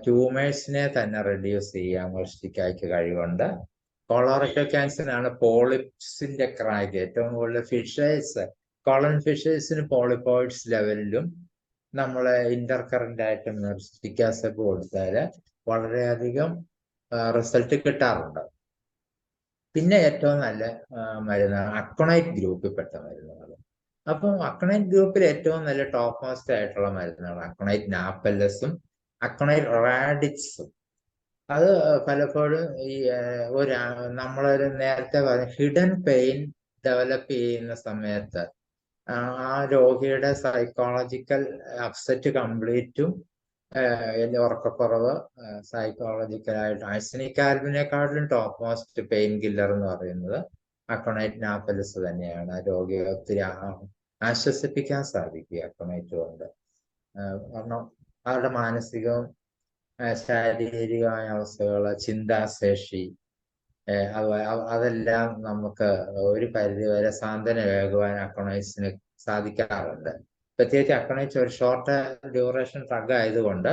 ട്യൂമേഴ്സിനെ തന്നെ റെഡ്യൂസ് ചെയ്യാൻ മിറിസ്റ്റിക്കയ്ക്ക് കഴിവുണ്ട്. കോളോറക്ടൽ ക്യാൻസറിനാണ് പോളിപ്സിന്റെ ക്രാക്ക് ഏറ്റവും കൂടുതൽ. ഫിഷേഴ്സ്, കോളൻ ഫിഷേഴ്സിന് പോളിപ്പോയിഡ്സ് ലെവലിലും നമ്മൾ ഇന്റർകറന്റ് ആയിട്ട് മിറിസ്റ്റിക്ക സെബ് കൊടുത്താൽ വളരെയധികം റിസൾട്ട് കിട്ടാറുണ്ട്. പിന്നെ ഏറ്റവും നല്ല മരുന്നാണ് അക്വണൈറ്റ് ഗ്രൂപ്പിൽപ്പെട്ട മരുന്നുകൾ. അപ്പം അക്വണൈറ്റ് ഗ്രൂപ്പിൽ ഏറ്റവും നല്ല ടോപ്പ് മോസ്റ്റ് ആയിട്ടുള്ള മരുന്നുകൾ അക്വണൈറ്റ് നാപ്പല്ലസും അക്വണൈറ്റ് റാഡിക്സും. അത് പലപ്പോഴും ഈ നമ്മളൊരു നേരത്തെ പറഞ്ഞ ഹിഡൻ പെയിൻ ഡെവലപ്പ് ചെയ്യുന്ന സമയത്ത് ആ രോഗിയുടെ സൈക്കോളജിക്കൽ അപ്സെറ്റ് കംപ്ലീറ്റും ഉറക്കക്കുറവ്, സൈക്കോളജിക്കലായിട്ട് ആഴ്സനിക് ആൽബിനെക്കാട്ടിലും ടോപ്പ് മോസ്റ്റ് പെയിൻ കില്ലർ എന്ന് പറയുന്നത് അക്വണൈറ്റ് നാപ്പലസ് തന്നെയാണ്. രോഗിയെ ഒത്തിരി ആശ്വസിപ്പിക്കാൻ സാധിക്കുക അക്വണൈറ്റ് കൊണ്ട്. കാരണം അവരുടെ മാനസികവും ശാരീരികമായ അവസ്ഥകൾ, ചിന്താശേഷി, അതെല്ലാം നമുക്ക് ഒരു പരിധിവരെ സാന്ത്വനമേകുവാൻ അക്വണൈറ്റ്സിന് സാധിക്കാറുണ്ട്. പ്രത്യേകിച്ച് അക്വണൈറ്റ് ഒരു ഷോർട്ട് ഡ്യൂറേഷൻ ഡ്രഗ് ആയതുകൊണ്ട്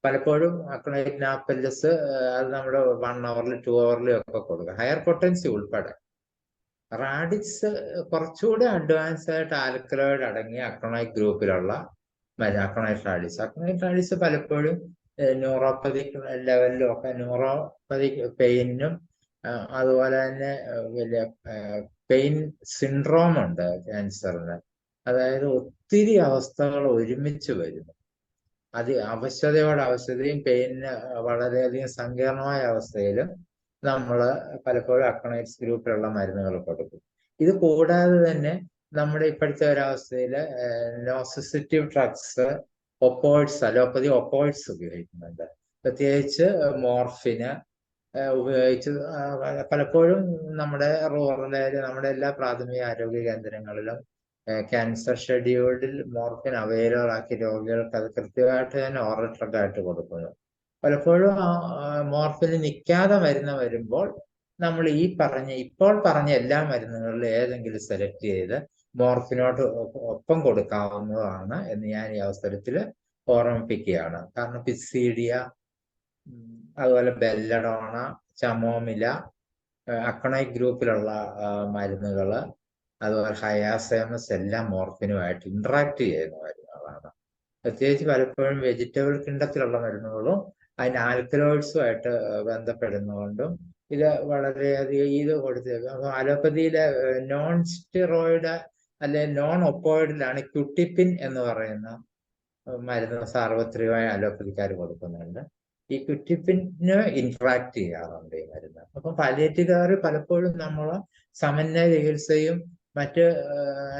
പലപ്പോഴും അക്വണൈറ്റ് നാപ്പല്ലസ് അത് നമ്മുടെ 1 hour 2 hour ഒക്കെ കൊടുക്കുക, ഹയർ പൊട്ടൻസി ഉൾപ്പെടെ. റാഡിക്സ് കുറച്ചുകൂടി അഡ്വാൻസ് ആയിട്ട് ആൽക്കലോയിഡ് അടങ്ങിയ അക്വണൈറ്റ് ഗ്രൂപ്പിലുള്ള അക്വണൈറ്റ് റാഡിക്സ്. അക്വണൈറ്റ് റാഡിക്സ് പലപ്പോഴും ന്യൂറോപ്പതിക് ലെവലിലും ഒക്കെ ന്യൂറോപ്പതിക് പെയിനും അതുപോലെ തന്നെ വലിയ പെയിൻ സിൻഡ്രോം ഉണ്ട് ക്യാൻസറിന്. അതായത് ഒത്തിരി അവസ്ഥകൾ ഒരുമിച്ച് വരുന്നു. അവശതയും പെയിന് വളരെയധികം സങ്കീർണമായ അവസ്ഥയിലും നമ്മൾ പലപ്പോഴും അക്വണൈറ്റ്സ് ഗ്രൂപ്പിലുള്ള മരുന്നുകൾ കൊടുക്കും. ഇത് കൂടാതെ തന്നെ നമ്മുടെ ഇപ്പോഴത്തെ ഒരവസ്ഥയിൽ നോസിസിറ്റീവ് ഡ്രഗ്സ്, ഒപ്പോയിഡ്സ്, അലോപ്പതി ഒപ്പോയിഡ്സ് ഉപയോഗിക്കുന്നുണ്ട്. പ്രത്യേകിച്ച് മോർഫിന് ഉപയോഗിച്ച് പലപ്പോഴും നമ്മുടെ നമ്മുടെ എല്ലാ പ്രാഥമിക ആരോഗ്യ കേന്ദ്രങ്ങളിലും ക്യാൻസർ ഷെഡ്യൂൾഡിൽ മോർഫിൻ അവൈലബിൾ ആക്കി രോഗികൾക്ക് അത് കൃത്യമായിട്ട് തന്നെ ഓറൽ ഡ്രഗ് ആയിട്ട് കൊടുക്കുന്നു. പലപ്പോഴും മോർഫിന് നിൽക്കാതെ വരുമ്പോൾ നമ്മൾ ഇപ്പോൾ പറഞ്ഞ എല്ലാ മരുന്നുകളിലും ഏതെങ്കിലും സെലക്ട് ചെയ്ത് മോർഫിനോട് ഒപ്പം കൊടുക്കാവുന്നതാണ് എന്ന് ഞാൻ ഈ അവസരത്തിൽ ഓർമ്മിപ്പിക്കുകയാണ്. കാരണം പിക്സീഡിയ, അതുപോലെ ബെല്ലഡോണ, ചമോമില, അക്കണോയിക് ഗ്രൂപ്പിലുള്ള മരുന്നുകള്, അതുപോലെ ഹയാസേമസ് എല്ലാം മോർഫിനുമായിട്ട് ഇന്ററാക്ട് ചെയ്യുന്ന മരുന്നുകളാണ്. പ്രത്യേകിച്ച് പലപ്പോഴും വെജിറ്റബിൾ കിണ്ടത്തിലുള്ള മരുന്നുകളും അതിന് ആൽക്കലോയിഡ്സുമായിട്ട് ബന്ധപ്പെടുന്നതുകൊണ്ടും ഇത് വളരെയധികം ഇത് കൊടുത്തേക്കും. അപ്പൊ അലോപ്പതിയിലെ നോൺ സ്റ്റിറോയിഡ് അല്ലെങ്കിൽ നോൺ ഒപ്പോയിഡിലാണ് ക്യുട്ടിപ്പിൻ എന്ന് പറയുന്ന മരുന്ന് സാർവത്രികമായി അലോപ്പതിക്കാർ കൊടുക്കുന്നുണ്ട്. ഈ ക്യുട്ടിപ്പിന് ഇന്ററാക്ട് ചെയ്യാറുണ്ട് ഈ മരുന്ന്. അപ്പം പാലിയേറ്റീവ് കെയർ പലപ്പോഴും നമ്മൾ സമന്വയ ചികിത്സയും മറ്റ്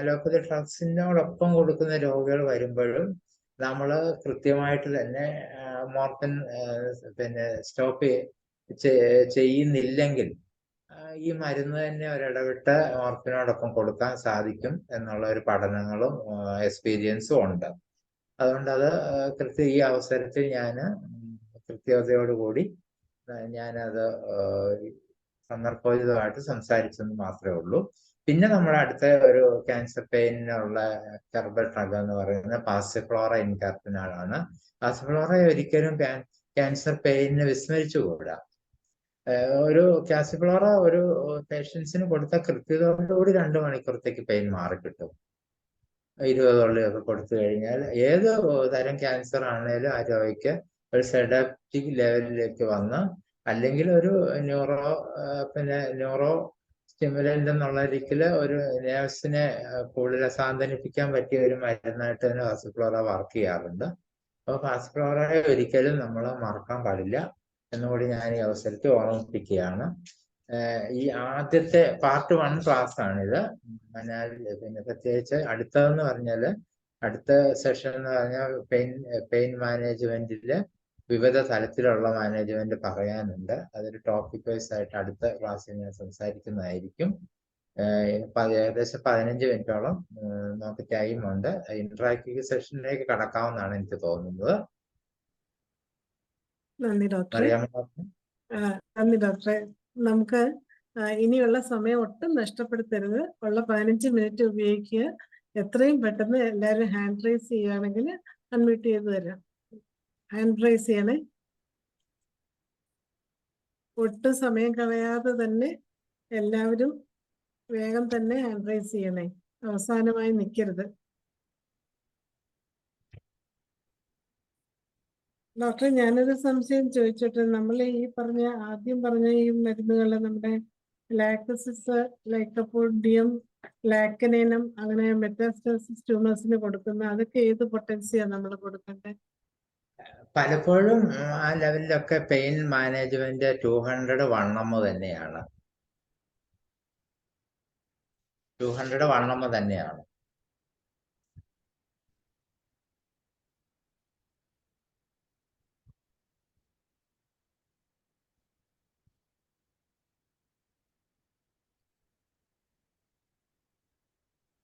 അലോപ്പതി ഡ്രഗ്സിനോടൊപ്പം കൊടുക്കുന്ന രോഗികൾ വരുമ്പോഴും നമ്മൾ കൃത്യമായിട്ട് തന്നെ മോർഫിൻ പിന്നെ സ്റ്റോപ്പ് ചെയ്യുന്നില്ലെങ്കിൽ ഈ മരുന്ന് തന്നെ ഒരിടവിട്ട് മോർഫിനോടൊപ്പം കൊടുക്കാൻ സാധിക്കും എന്നുള്ള ഒരു പഠനങ്ങളും എക്സ്പീരിയൻസും ഉണ്ട്. അതുകൊണ്ട് അത് ഈ അവസരത്തിൽ ഞാൻ കൃത്യതയോടുകൂടി ഞാനത് സന്ദർഭോചിതമായിട്ട് സംസാരിച്ചെന്ന് മാത്രമേ ഉള്ളൂ. പിന്നെ നമ്മുടെ അടുത്ത ഒരു ക്യാൻസർ പെയിനുള്ള ഹെർബൽ ഡ്രഗ് എന്ന് പറയുന്നത് പാസിഫ്ലോറ ഇൻകാർപ്പിനാൽ ആണ്. പാസിഫ്ലോറ ഒരിക്കലും ക്യാൻസർ പെയിനിനെ വിസ്മരിച്ചുകൂടാ. ഒരു പാസിഫ്ലോറ ഒരു പേഷ്യൻസിന് കൊടുത്ത കൃത്യതയോടുകൂടി 2 മണിക്കൂറത്തേക്ക് പെയിൻ മാറിക്കിട്ടും. 20 തുള്ളിയൊക്കെ കൊടുത്തു കഴിഞ്ഞാൽ ഏത് തരം ക്യാൻസർ ആണെങ്കിലും ആ രോഗിക്ക് ഒരു സെഡാപ്റ്റിക് ലെവലിലേക്ക് വന്ന് അല്ലെങ്കിൽ ഒരു ന്യൂറോ സ്റ്റിമുലന്റ് എന്നുള്ള രീതിയിൽ ഒരു നേഴ്സിനെ കൂടുതൽ സാന്ത്വനിപ്പിക്കാൻ പറ്റിയ ഒരു മരുന്നായിട്ട് തന്നെ പാസിഫ്ലോറ വർക്ക് ചെയ്യാറുണ്ട്. അപ്പോൾ പാസിഫ്ലോറയെ ഒരിക്കലും നമ്മൾ മറക്കാൻ പാടില്ല എന്നുകൂടി ഞാൻ ഈ അവസരത്തിൽ ഓർമ്മിപ്പിക്കുകയാണ്. ഈ ആദ്യത്തെ പാർട്ട് 1 ക്ലാസ് ആണിത്. പിന്നെ പ്രത്യേകിച്ച് അടുത്തതെന്ന് പറഞ്ഞാൽ അടുത്ത സെഷൻ എന്ന് പറഞ്ഞാൽ പെയിൻ മാനേജ്മെന്റില് വിവിധ തലത്തിലുള്ള മാനേജ്മെന്റ് പറയാനുണ്ട്. അതൊരു ടോപ്പിക് വൈസ് ആയിട്ട് അടുത്ത ക്ലാസ്സിൽ ഞാൻ സംസാരിക്കുന്നതായിരിക്കും. ഏകദേശം 15 മിനിറ്റോളം നമുക്ക് ടൈം ഉണ്ട്. ഇന്ററാക്റ്റീവ് സെഷനിലേക്ക് കടക്കാമെന്നാണ് എനിക്ക് തോന്നുന്നത്. നന്ദി ഡോക്ടറെ. നന്ദി ഡോക്ടറെ. നമുക്ക് ഇനിയുള്ള സമയം ഒട്ടും നഷ്ടപ്പെടുത്തരുത്. ഉള്ള 15 മിനിറ്റ് ഉപയോഗിക്കുക. എത്രയും പെട്ടെന്ന് എല്ലാവരും ഹാൻഡ് റൈസ് ചെയ്യുകയാണെങ്കിൽ അൺമ്യൂട്ട് ചെയ്ത് തരാം. ഹാൻഡ് റൈസ് ചെയ്യണേ. ഒട്ടും സമയം കളയാതെ തന്നെ എല്ലാവരും വേഗം തന്നെ ഹാൻഡ് റൈസ് ചെയ്യണേ. അവസാനമായി നിൽക്കരുത്. ഡോക്ടറെ, ഞാനൊരു സംശയം ചോദിച്ചോട്ടെ. നമ്മൾ ആദ്യം പറഞ്ഞ ഈ മരുന്നുകൾ നമ്മുടെ ലാക്ടസിസ്, ലൈക്കോപോഡിയം, ലാക്കനേനം, അങ്ങനെ മെറ്റാസ്റ്റാസിസ് ട്യൂമേഴ്സിന് കൊടുക്കുന്ന അതൊക്കെ ഏത് പൊട്ടൻസിയാണ് നമ്മൾ കൊടുക്കേണ്ടത്? പലപ്പോഴും ആ ലെവലിലൊക്കെ പെയിൻ മാനേജ്മെന്റ് 200 1 തന്നെയാണ്. 200 1 തന്നെയാണ്.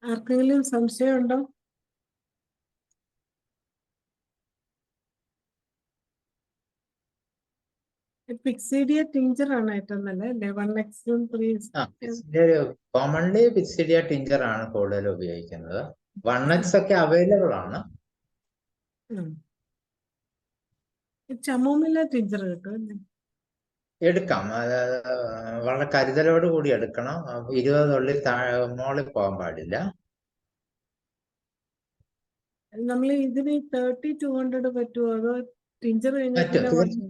ആർക്കെങ്കിലും സംശയമുണ്ടോ? പിക്സീഡിയ ടിഞ്ചർ ആണ് ഏറ്റവും നല്ലത്, 1x-ഉം 3x. കോമൺലി പിക്സിഡിയ ടിഞ്ചർ ആണ് കൂടുതൽ ഉപയോഗിക്കുന്നത്. 1x ഒക്കെ അവൈലബിൾ ആണ്. ചമോമില ടിഞ്ചർ കിട്ടും. എടുക്കാം. വളരെ കരുതലോട് കൂടി എടുക്കണം. 20 തുള്ളി മോളിൽ പോകാൻ പാടില്ല. നമ്മൾ ഇതിന് 30-200 പറ്റുമോ? അതോ ടിഞ്ചർ കഴിഞ്ഞാൽ?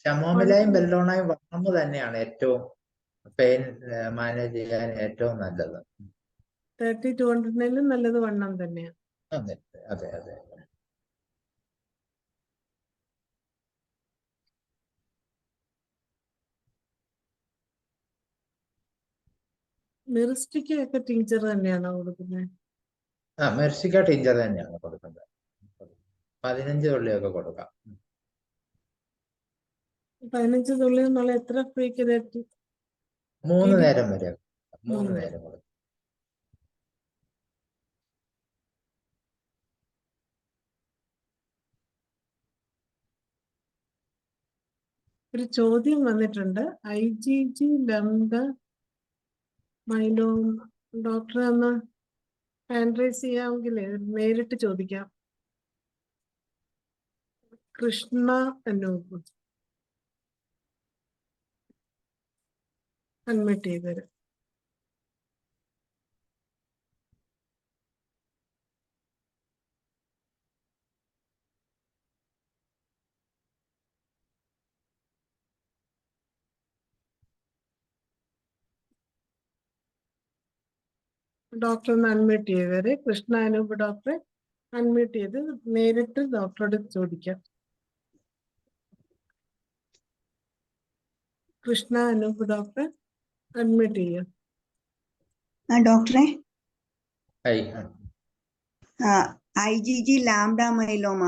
ചമോമിലയും ബെല്ലോണയും 1 തന്നെയാണ് ഏറ്റവും പെയിൻ മാനേജ് ചെയ്യാൻ ഏറ്റവും നല്ലത്. 30-200 നല്ലത് 1 തന്നെയാണ്. അതെ അതെ അതെ. മെറിസ്റ്റിക്ക ഒക്കെ ടിഞ്ചർ തന്നെയാണോ കൊടുക്കുന്നത്? മെർസിക്ക ടിഞ്ചർ തന്നെയാണ് കൊടുക്കുന്നത്. 15 തുള്ളിയൊക്കെ കൊടുക്കാം. 15 തുള്ളി എന്നുള്ള എത്ര ഫ്രീക്വന്റ്? 3 നേരം വരെ. 3 നേരം കൊടുക്കും. ഒരു ചോദ്യം വന്നിട്ടുണ്ട്. IgG ലംബ മൈലോമ. ഡോക്ടറെ ഒന്ന് ഹാൻഡ് റൈസ് ചെയ്യാമെങ്കിൽ നേരിട്ട് ചോദിക്കാം. കൃഷ്ണ അനൂപ് അഡ്മിറ്റ് ചെയ്തത്. ഡോക്ടർ ഒന്ന് അൺമ്യൂട്ട് ചെയ്തത്. കൃഷ്ണ അനൂപ് ഡോക്ടറെ അൺമ്യൂട്ട് ചെയ്ത് നേരിട്ട് ഡോക്ടറോട് ചോദിക്കാം. കൃഷ്ണ അനൂപ് ഡോക്ടറെ അൺമ്യൂട്ട് ചെയ്യാം. ഡോക്ടറെ, high IgG lambda myeloma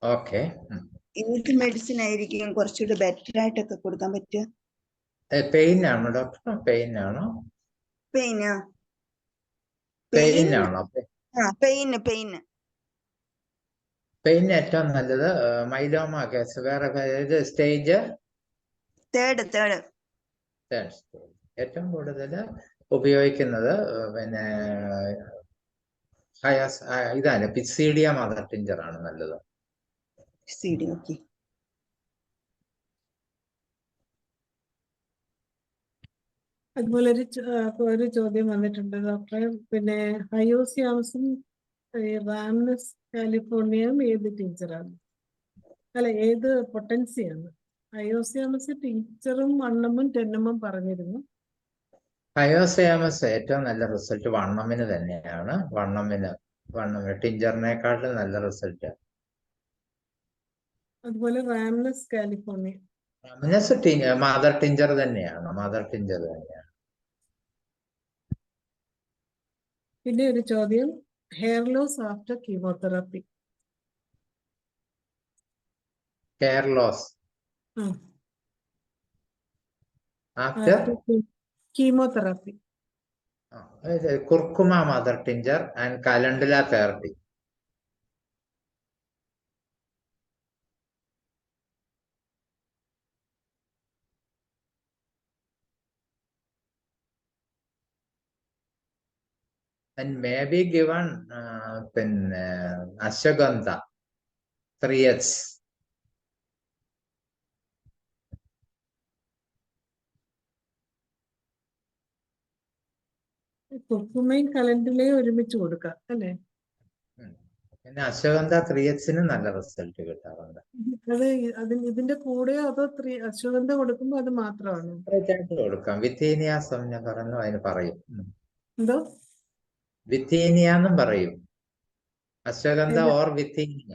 okay. ഏത് മെഡിസിൻ ആയിരിക്കും കുറച്ചുകൂടി ബെറ്റർ ആയിട്ടൊക്കെ കൊടുക്കാൻ പറ്റുക? പെയിൻ ആണോ ഡോക്ടർ? പെയിൻ ആണോ? പെയിന് പെയിൻ ആണോ? പെയിന് പെയിൻ ഏറ്റവും നല്ലത് മൈലോമ കേസ്. വേറെ ഏത് സ്റ്റേജ്? തേർഡ്. ഏറ്റവും കൂടുതൽ ഉപയോഗിക്കുന്നത് പിന്നെ ഇതാണ് പിസീഡിയ മദർ ടിഞ്ചർ ആണ് നല്ലത്. ഓക്കെ. അതുപോലെ ഒരു ചോദ്യം വന്നിട്ടുണ്ട് ഡോക്ടറെ. പിന്നെ ഹയോസിയാമസും റാംനസ് കാലിഫോർണിയയും ഏത് ടീച്ചറാണ്? അല്ല, ഏത് പൊട്ടൻസിയാണ്? ഹയോസിയാമസ് ടീച്ചറും 1mm 10mm പറഞ്ഞിരുന്നു. ഹയോസിയാമസ് ഏറ്റവും നല്ല റിസൾട്ട് 1mm തന്നെയാണ്. 1mm ടിഞ്ചറിനെക്കാട്ടിലും നല്ല റിസൾട്ട്. അതുപോലെ റാംനസ് കാലിഫോർണിയ. മദർ ടിഞ്ചർ തന്നെയാണ്. പിന്നെ ഒരു ചോദ്യം, hair loss after chemotherapy. Hair loss after chemotherapy. Curcuma mother tincture and calendula therapy. And may be given പിന്നെ അശ്വഗന്ധ 3H. കുർക്കുമയും കലണ്ടുലയും ഒരുമിച്ച് കൊടുക്കാം അല്ലേ? പിന്നെ അശ്വഗന്ധ 3H നല്ല റിസൾട്ട് കിട്ടാറുണ്ട്. ഇതിന്റെ കൂടെയോ അതോ അശ്വഗന്ധ കൊടുക്കുമ്പോ അത് മാത്രമാണ് കൊടുക്കാം? വിത്തീനിയാസം ഞാൻ പറഞ്ഞു, അതിന് പറയും. എന്തോ വിത്തീനിയാന്നും പറയും. അശ്വഗന്ധ ഓർ വിത്തീനിയ.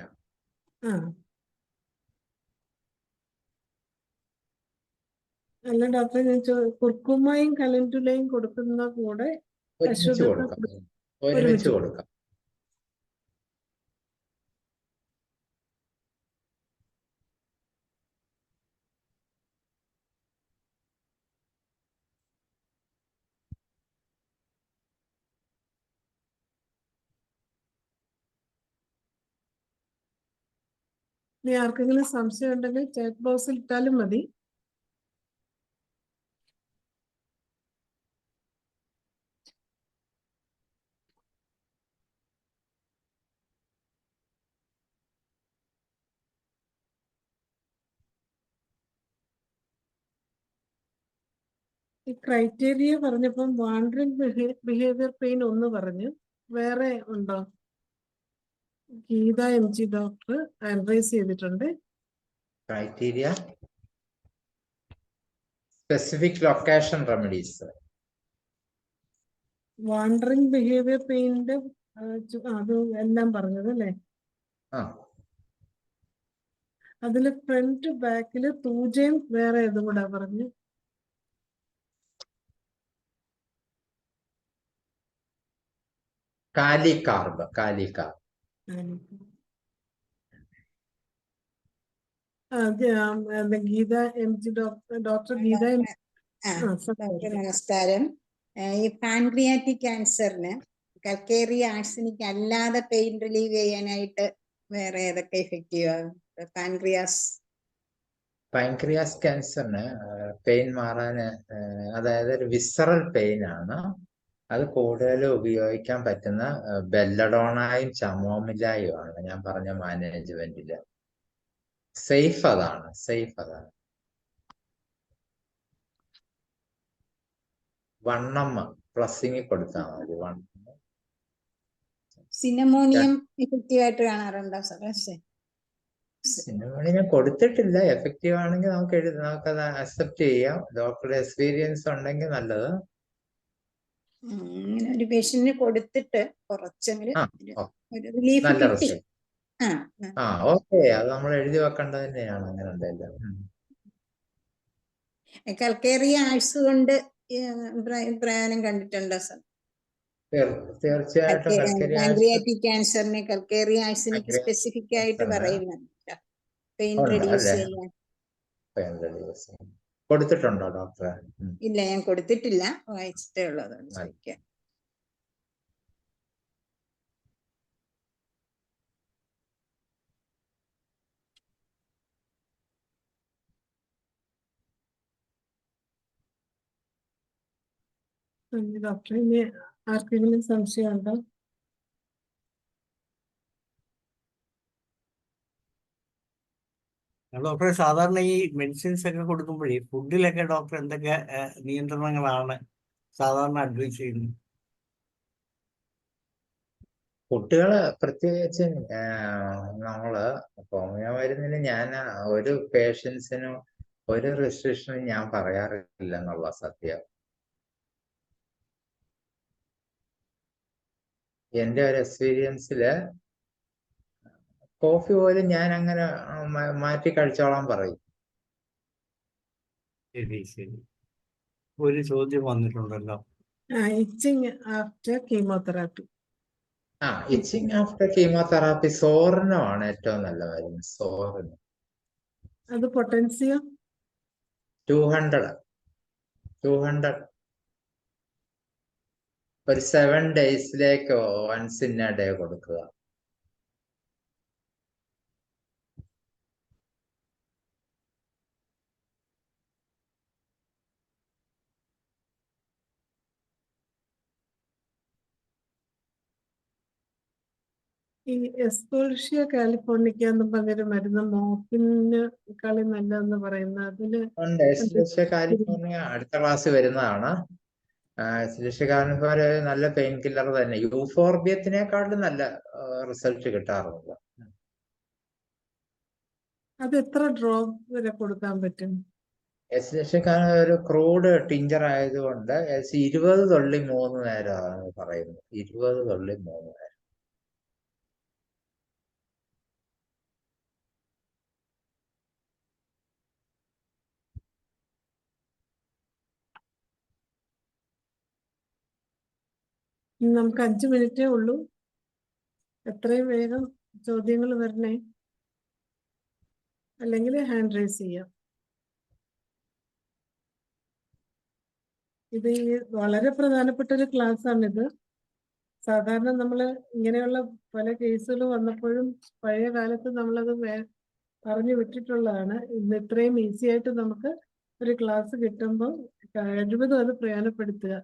അല്ല ഡോക്ടറെ, ഞാൻ കുർക്കുമയും കലണ്ടുലയും കൊടുക്കുന്ന കൂടെ ഒരുമിച്ച് കൊടുക്കാം. ഇനി ആർക്കെങ്കിലും സംശയം ഉണ്ടെങ്കിൽ ചാറ്റ് ബോക്സിൽ ഇട്ടാലും മതി. ഈ ക്രൈറ്റീരിയ പറഞ്ഞപ്പം വാണ്ടറിങ് ബിഹേവിയർ പെയിൻ ഒന്ന് പറഞ്ഞു. വേറെ ഉണ്ടോ? ഗീത MG ഡോക്ടർ അഡ്വൈസ് ചെയ്തിട്ടുണ്ട്. Criteria specific location remedies. Wandering behaviour പെയിനിന്റെ അത് എല്ലാം പറഞ്ഞത് അല്ലേ? അതില് ഫ്രണ്ട് ബാക്കില് തൂജയും വേറെ ഏതും കൂടെ പറഞ്ഞു. Kali carb. Geetha MG doctor Geetha MG. Doctor നമസ്കാരം. ഈ പാൻക്രിയാറ്റിക് ക്യാൻസറിന് കൽക്കേറിയ ആഴ്സനിക് അല്ലാതെ പെയിൻ റിലീവ് ചെയ്യാനായിട്ട് വേറെ ഏതൊക്കെ എഫക്റ്റീവ് ആകും? പാൻക്രിയാസ് ക്യാൻസറിന് പെയിൻ മാറാന് അതായത് ഒരു വിസറൽ പെയിൻ ആണ്. അത് കൂടുതൽ ഉപയോഗിക്കാൻ പറ്റുന്ന ബെല്ലഡോണായും ചമോമിലായും ആണ് ഞാൻ പറഞ്ഞ മാനേജ്മെന്റില്. സേഫ് അതാണ്. വണ്ണം പ്ലസിങ് കൊടുത്താൽ മതി. സിനമോണിയം ഇഫക്റ്റീവ് ആയിട്ട് കാണാറുണ്ടോ സാറേ? സിനിമണി ഞാൻ കൊടുത്തിട്ടില്ല. എഫക്റ്റീവ് ആണെങ്കിൽ നമുക്കത് അക്സെപ്റ്റ് ചെയ്യാം. ഡോക്ടറുടെ എക്സ്പീരിയൻസ് ഉണ്ടെങ്കിൽ നല്ലത്. അങ്ങനെ ഒരു പേഷ്യന്റിന് കൊടുത്തിട്ട് കുറച്ചെങ്കിലും ഒരു റിലീഫ് നല്ല കിട്ടി. റിസൾട്ട്. ഓക്കെ, അത് നമ്മൾ എഴുതി വെക്കേണ്ടത് തന്നെയാണ്. അങ്ങനെ ഉണ്ടല്ലോ. കൽക്കേറിയ ആഴ്സ് കൊണ്ട് പ്രയോജനം കണ്ടിട്ടുണ്ടോ സാർ? തീർച്ചയായിട്ടും പാൻക്രിയാറ്റിക് ക്യാൻസറിന് കൽക്കേറിയ ആഴ്സിന് സ്പെസിഫിക് ആയിട്ട് പറയുന്നുണ്ട് പെയിൻ റെഡ്യൂസ് ചെയ്യാൻ. കൊടുത്തിട്ടുണ്ടോ ഡോക്ടറെ? ഇല്ല, ഞാൻ കൊടുത്തിട്ടില്ല, വായിച്ചിട്ടേ ഉള്ളതാണ് ചോദിക്കാൻ. ഡോക്ടർ, ഇനി ആർക്കെങ്കിലും സംശയമുണ്ടോ? ഡോക്ടറെ, സാധാരണ ഈ മെഡിസിൻസ് ഒക്കെ കൊടുക്കുമ്പോഴേ ഫുഡിലൊക്കെ ഡോക്ടർ എന്തൊക്കെ നിയന്ത്രണങ്ങളാണ് സാധാരണ അഡ്വൈസ് ചെയ്യുന്നത്? കുട്ടികള് പ്രത്യേകിച്ച് നമ്മള് ഹോമിയോ മരുന്നിന് ഞാൻ ഒരു പേഷ്യൻസിനും ഒരു റെസ്ട്രിക്ഷനും ഞാൻ പറയാറില്ല എന്നുള്ള സത്യം. എൻ്റെ ഒരു എക്സ്പീരിയൻസില് കോഫി പോലും ഞാൻ അങ്ങനെ മാറ്റി കഴിച്ചോളാൻ പറയും. ശരി. ഒരു ചോദ്യം വന്നിട്ടുണ്ടല്ലോ. Itching after chemotherapy. Itching after chemotherapy സോറിനുമാണ് ഏറ്റവും നല്ല മരുന്ന്. സോറിന് അത് പൊട്ടൻസിയോ 200 ഒരു 7 ഡേയ്സിലേക്ക് വൺസ് ഇൻ എ ഡേ കൊടുക്കുക. ഈ എസ്കോൾഷ്യ കാലിഫോർണിക്ക എന്ന് പറഞ്ഞൊരു മരുന്ന് മോർഫിന് കളി നല്ലതെന്ന് പറയുന്നത്, അതില് എസ്കോൾഷ്യ കാലിഫോർണിയ അടുത്ത ക്ലാസ് വരുന്നതാണ്. എസ്കോൾഷ്യ കാലിഫോർണിയ നല്ല പെയിൻ കില്ലർ തന്നെ. യൂഫോർബിയത്തിനേക്കാളും നല്ല റിസൾട്ട് കിട്ടാറുണ്ട്. അത് എത്ര ഡ്രോപ്പ് വരെ കൊടുക്കാൻ പറ്റും? എസ്കോൾഷ്യ ഒരു ക്രൂഡ് ടിഞ്ചർ ആയതുകൊണ്ട് 20 തുള്ളി 3 നേരമാണ് പറയുന്നത്. 20 തുള്ളി 3 നേരം. നമുക്ക് 5 മിനിറ്റേ ഉള്ളൂ. എത്രയും വേഗം ചോദ്യങ്ങൾ വരണേ, അല്ലെങ്കിൽ ഹാൻഡ് റൈസ് ചെയ്യാം. ഇത് വളരെ പ്രധാനപ്പെട്ട ഒരു ക്ലാസ് ആണിത്. സാധാരണ നമ്മൾ ഇങ്ങനെയുള്ള പല കേസുകൾ വന്നപ്പോഴും പഴയ കാലത്ത് നമ്മളത് പറഞ്ഞു വിട്ടിട്ടുള്ളതാണ്. ഇന്ന് ഇത്രയും ഈസി ആയിട്ട് നമുക്ക് ഒരു ക്ലാസ് കിട്ടുമ്പോൾ കഴിവതും അത് പ്രയോജനപ്പെടുത്തുക.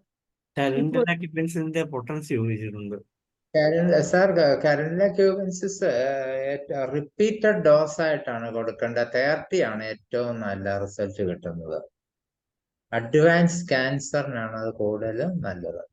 പൊട്ടൻസി ചോദിച്ചിട്ടുണ്ട്. കരളിലെ ക്യൂബൻസിസ് റിപ്പീറ്റഡ് ഡോസ് ആയിട്ടാണ് കൊടുക്കേണ്ടത്. 30 ആണ് ഏറ്റവും നല്ല റിസൾട്ട് കിട്ടുന്നത്. അഡ്വാൻസ് ക്യാൻസറിനാണ് അത് കൂടുതലും നല്ലത്.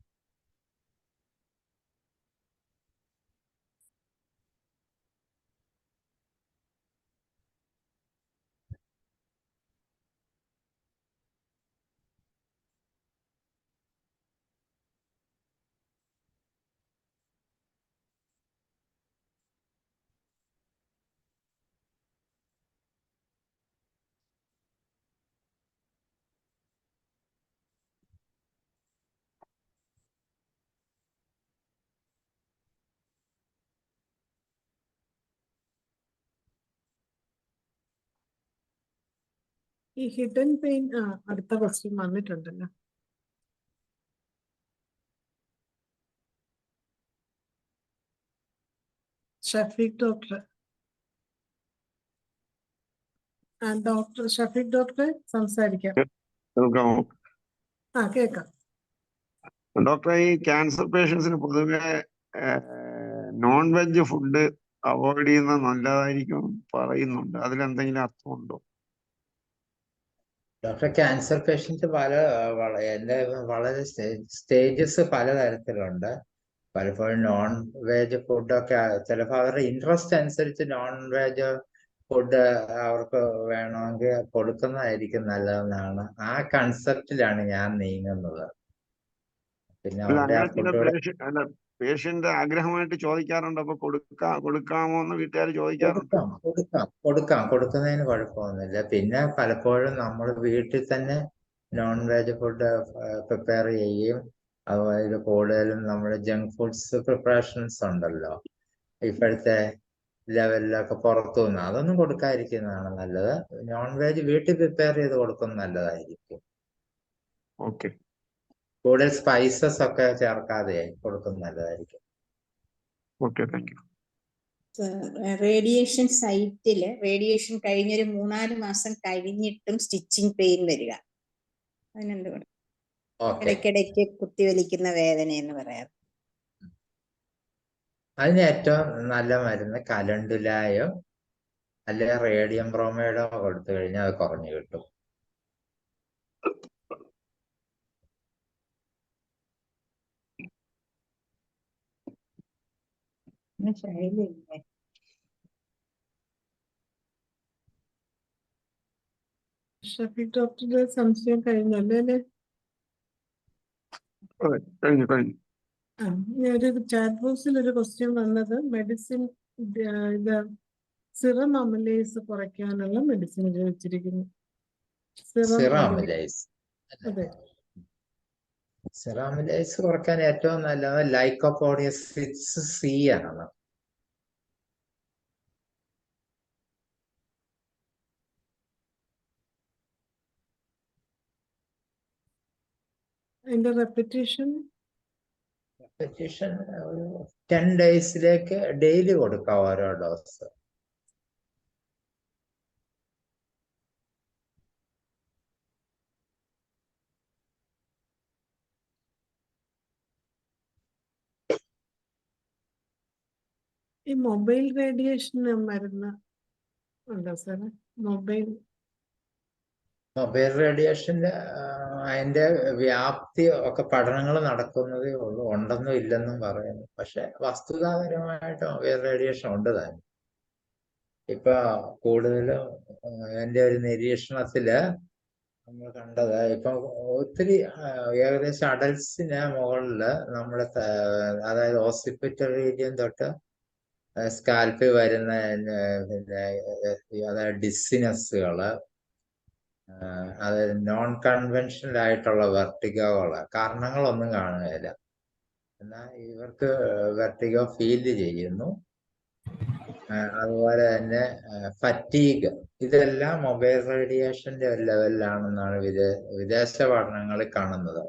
ഈ ഹിഡൻ പെയിൻ, അടുത്ത ക്വസ്റ്റ്യൻ വന്നിട്ടുണ്ടല്ലോ. ഷഫീഖ് ഡോക്ടർ, ഡോക്ടർ ഷഫീഖ് ഡോക്ടറെ സംസാരിക്കാം. കേൾക്കാം. ഡോക്ടറെ, ഈ ക്യാൻസർ പേഷ്യൻസിന് പൊതുവെ നോൺ വെജ് ഫുഡ് അവോയ്ഡ് ചെയ്യുന്നത് നല്ലതായിരിക്കും പറയുന്നുണ്ട്. അതിലെന്തെങ്കിലും അർത്ഥമുണ്ടോ? ഡോക്ടർ, ക്യാൻസർ പേഷ്യൻസ് എന്റെ വളരെ സ്റ്റേജസ് പലതരത്തിലുണ്ട്. പലപ്പോഴും നോൺ വെജ് ഫുഡൊക്കെ ചിലപ്പോൾ അവരുടെ ഇൻട്രസ്റ്റ് അനുസരിച്ച് നോൺ വെജ് ഫുഡ് അവർക്ക് വേണമെങ്കിൽ കൊടുക്കുന്നതായിരിക്കും നല്ലതെന്നാണ് ആ കൺസെപ്റ്റിലാണ് ഞാൻ നീങ്ങുന്നത്. പിന്നെ അല്ല, അവരുടെ ആ അങ്ങനെ ചില ഫുഡ് പേഷ്യന്റ് ആഗ്രഹമായിട്ട് ചോദിക്കാറുണ്ട്. അപ്പൊ കൊടുക്കാമോ എന്ന് വീട്ടുകാർ ചോദിക്കാറുണ്ട്. കൊടുക്കുന്നതിന് കുഴപ്പമൊന്നുമില്ല. പിന്നെ പലപ്പോഴും നമ്മൾ വീട്ടിൽ തന്നെ നോൺ വെജ് ഫുഡ് പ്രിപ്പയർ ചെയ്യുകയും അതുപോലെ കൂടുതലും നമ്മുടെ ജങ്ക് ഫുഡ്സ് പ്രിപ്പറേഷൻസ് ഉണ്ടല്ലോ ഇപ്പോഴത്തെ ലെവലിലൊക്കെ പുറത്തുനിന്ന്, അതൊന്നും കൊടുക്കാതിരിക്കുന്നതാണ് നല്ലത്. നോൺ വെജ് വീട്ടിൽ പ്രിപ്പയർ ചെയ്ത് കൊടുക്കുന്നത് നല്ലതായിരിക്കും. ഓക്കെ, കൂടുതൽ സ്പൈസസ് ഒക്കെ ചേർക്കാതെ കൊടുക്കുന്നത് നല്ലതായിരിക്കും. Okay, thank you. റേഡിയേഷൻ സൈറ്റില് റേഡിയേഷൻ കഴിഞ്ഞൊരു 3-4 മാസം കഴിഞ്ഞിട്ടും സ്റ്റിച്ചിങ് പെയിൻ വരിക, അതിനെന്ത് പറയും? ഇടയ്ക്കിടയ്ക്ക് കുത്തിവലിക്കുന്ന വേദന എന്ന് പറയാം. അതിന് ഏറ്റവും നല്ല മരുന്ന് കലണ്ടുലായോ അല്ലെ റേഡിയം ബ്രോമൈഡോ കൊടുത്തു കഴിഞ്ഞാൽ അത് കുറഞ്ഞു കിട്ടും. ഷഫീഖ് ഡോക്ടറുടെ സംശയം കഴിഞ്ഞല്ലേ അല്ലേ? കഴിഞ്ഞു. ഒരു ചാറ്റ് ബോക്സിൽ ഒരു ക്വസ്റ്റ്യൻ വന്നത്, മെഡിസിൻ ഇത് സിറം അമലേസ് കുറയ്ക്കാനുള്ള മെഡിസിൻ ചോദിച്ചിരിക്കുന്നു. അതെ, സിറാമിലൈസ് കുറയ്ക്കാൻ ഏറ്റവും നല്ലത് ലൈക്കോപോഡിയം 6C ആണ്. അതിന്റെ റെപ്പിറ്റേഷൻ ഒരു 10 ഡേയ്സിലേക്ക് ഡെയിലി കൊടുക്കാം, ഓരോ ഡോസ്. ഈ മൊബൈൽ റേഡിയേഷൻ മരുന്ന് ഉണ്ടോ സാറേ? മൊബൈൽ റേഡിയേഷന്റെ അതിന്റെ വ്യാപ്തി ഒക്കെ പഠനങ്ങൾ നടക്കുന്നതേ ഉള്ളൂ. ഉണ്ടെന്നും ഇല്ലെന്നും പറയുന്നു. പക്ഷെ വസ്തുതാപരമായിട്ട് മൊബൈൽ റേഡിയേഷൻ ഉണ്ട് താനും. ഇപ്പൊ കൂടുതലും എൻ്റെ ഒരു നിരീക്ഷണത്തില് നമ്മൾ കണ്ടത്, ഇപ്പൊ ഒത്തിരി ഏകദേശം അഡൽട്സിന് മുകളില് നമ്മുടെ അതായത് ഓസിപ്പിറ്റൽ റീജിയൻ തൊട്ട് സ്കാൽപ്പിൽ വരുന്ന പിന്നെ അതായത് ഡിസിനസ്സുകള്, അതായത് നോൺ കൺവെൻഷനൽ ആയിട്ടുള്ള വെർട്ടിഗോകള്, കാരണങ്ങളൊന്നും കാണുകയില്ല, എന്നാൽ ഇവർക്ക് വെർട്ടിഗോ ഫീൽ ചെയ്യുന്നു. അതുപോലെ തന്നെ ഫറ്റീഗ്, ഇതെല്ലാം മൊബൈൽ റേഡിയേഷന്റെ ഒരു ലെവലിലാണെന്നാണ് വിദേശ പഠനങ്ങളിൽ കാണുന്നത്.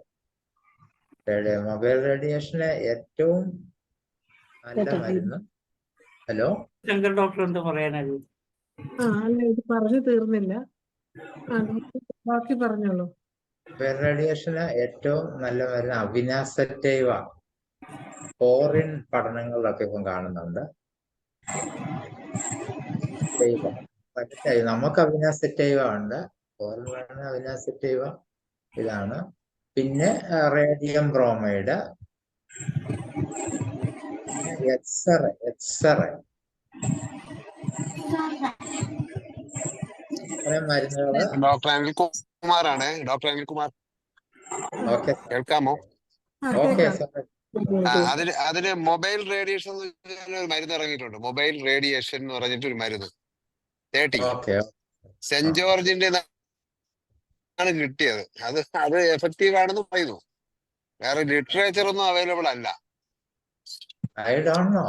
മൊബൈൽ റേഡിയേഷന് ഏറ്റവും നല്ല മരുന്ന്. ഹലോ ശങ്കർ ഡോക്ടർ എന്താ പറയാനായിരുന്നു? അല്ല, ഇത് പറഞ്ഞു തീർന്നില്ല, ബാക്കി പറഞ്ഞോളൂ. മൊബൈൽ റേഡിയേഷന് ഏറ്റവും നല്ല മരുന്ന് അവിനാസറ്റൈവ. ഫോറിൻ പഠനങ്ങളിലൊക്കെ ഇപ്പം കാണുന്നുണ്ട്. നമുക്ക് അവിനാസറ്റൈവ ഉണ്ട്, ഫോറിൻ പഠന അവിനാസറ്റൈവ ഇതാണ്. പിന്നെ റേഡിയം ബ്രോമൈഡ്, എക്സ്റേ ഇത്രയും മരുന്നുകള്. ഡോക്ടർ അനിൽകുമാറാണ്. ഡോക്ടർ അനിൽകുമാർ, ഓക്കെ, കേൾക്കാമോ? ഓക്കെ. അതിന് മൊബൈൽ റേഡിയേഷൻ ഒരു മരുന്ന് ഇറങ്ങിയിട്ടുണ്ട്. മൊബൈൽ റേഡിയേഷൻ എന്ന് പറഞ്ഞിട്ട് ഒരു മരുന്ന് 30 സെന്റ് ജോർജിന്റെ ആണ് കിട്ടിയത്. അത് എഫക്റ്റീവ് ആണെന്ന് പറയുന്നു. വേറെ ലിറ്ററേച്ചർ ഒന്നും അവൈലബിൾ അല്ല. ഐ ഡോണ്ട് നോ,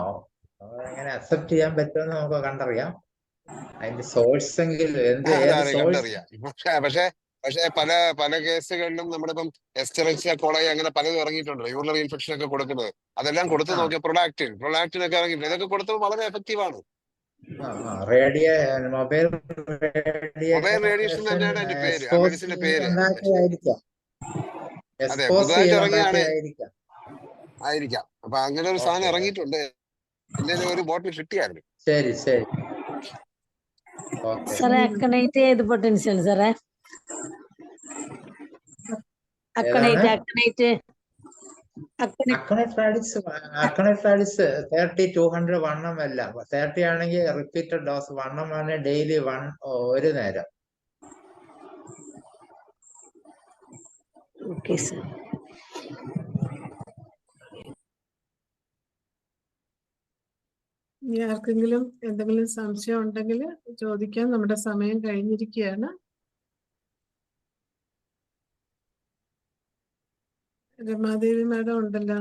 എങ്ങനെ അക്സെപ്റ്റ് ചെയ്യാൻ പറ്റുമെന്ന് നമുക്ക് കണ്ടറിയാം. അതിന്റെ സോഴ്സ് എങ്കിലും കണ്ടറിയാം. പക്ഷേ പല കേസുകളിലും നമ്മുടെ ഇപ്പം എസ്റ്ററെക്സിയ കോളൈ അങ്ങനെ പലതും ഇറങ്ങിയിട്ടുണ്ട്. യൂറിനറി ഇൻഫെക്ഷൻ ഒക്കെ കൊടുക്കുന്നത്, അതെല്ലാം കൊടുത്തു നോക്കിയ പ്രൊലാക്റ്റിൻ ഒക്കെ ഇറങ്ങിയിട്ടുണ്ട്. ഇതൊക്കെ കൊടുത്തപ്പോൾ വളരെ എഫക്റ്റീവ് ആണ്. മൊബൈൽ റേഡിയേഷൻ തന്നെയാണ് അതിന്റെ പേര്, ആ മെഡിസിന്റെ പേര്. അതെ, പുതുതായിട്ട് ഇറങ്ങിയാണ് ആയിരിക്കാം. അപ്പൊ അങ്ങനെ ഒരു സാധനം ഇറങ്ങിയിട്ടുണ്ട്. എന്റെ ഒരു ബോട്ടിൽ കിട്ടിയായിരുന്നു. ശരി ശരി. ഓക്കെ. സാറേ അക്കണൈറ്റ് ഏത് പൊട്ടൻഷ്യൽ സാറേ? അക്കണൈറ്റ് അക്കണൈറ്റ് അക്കണൈറ്റ് റാഡിസ് 30-200 വണ്ണം അല്ല. 30 ആണെങ്കിൽ റിപ്പീറ്റഡ് ഡോസ്, വണ്ണം ആണ് ഡെയിലി ഒരു നേരം. Okay sir. ഇനി ആർക്കെങ്കിലും എന്തെങ്കിലും സംശയം ഉണ്ടെങ്കിൽ ചോദിക്കാൻ. നമ്മുടെ സമയം കഴിഞ്ഞിരിക്കുകയാണ്. രമാദേവി മാഡം ഉണ്ടല്ലോ.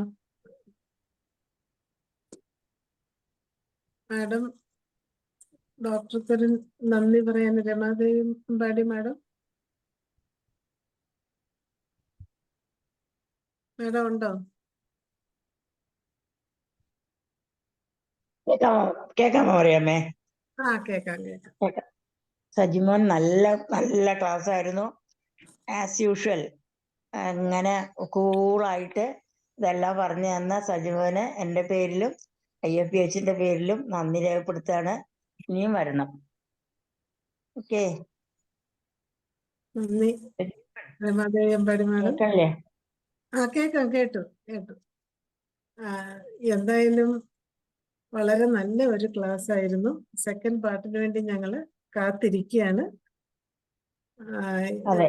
മാഡം ഡോക്ടർക്ക് നന്ദി പറയാൻ. രമാദേവി അമ്പാടി മാഡം ഉണ്ടോ? കേക്കാമോ അറിയാമേ? കേക്കാം. സജിമോൻ നല്ല നല്ല ക്ലാസ് ആയിരുന്നു. ആസ് യൂഷ്വൽ അങ്ങനെ കൂളായിട്ട് ഇതെല്ലാം പറഞ്ഞു തന്ന സജിമോന് എൻ്റെ പേരിലും IFPHന്റെ പേരിലും നന്ദി രേഖപ്പെടുത്താണ്. ഇനിയും വരണം. ഓക്കെ, നന്ദി രമാദേവി അമ്പാടി മാഡം. കേൾക്കല്ലേ? കേട്ടു. എന്തായാലും വളരെ നല്ല ഒരു ക്ലാസ് ആയിരുന്നു. സെക്കൻഡ് പാർട്ടിന് വേണ്ടി ഞങ്ങൾ കാത്തിരിക്കുകയാണ്. അതെ,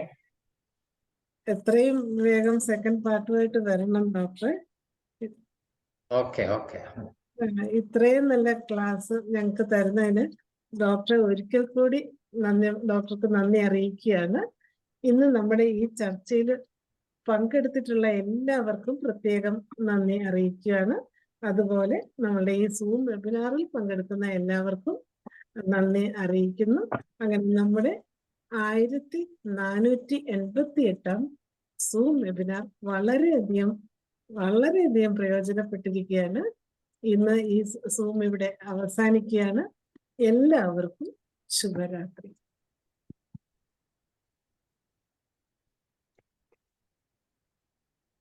എത്രയും വേഗം സെക്കൻഡ് പാർട്ടുമായിട്ട് വരണം ഡോക്ടറെ. ഇത്രയും നല്ല ക്ലാസ് ഞങ്ങൾക്ക് തരുന്നതിന് ഡോക്ടറെ ഒരിക്കൽ കൂടി ഡോക്ടർക്ക് നന്ദി അറിയിക്കുകയാണ്. ഇന്ന് നമ്മുടെ ഈ ചർച്ചയിൽ പങ്കെടുത്തിട്ടുള്ള എല്ലാവർക്കും പ്രത്യേകം നന്ദി അറിയിക്കുകയാണ്. അതുപോലെ നമ്മളുടെ ഈ സൂം വെബിനാറിൽ പങ്കെടുക്കുന്ന എല്ലാവർക്കും നന്ദി അറിയിക്കുന്നു. അങ്ങനെ നമ്മുടെ 1488 സൂം വെബിനാർ വളരെയധികം പ്രയോജനപ്പെട്ടിരിക്കുകയാണ്. ഇന്ന് ഈ സൂം ഇവിടെ അവസാനിക്കുകയാണ്. എല്ലാവർക്കും ശുഭരാത്രി.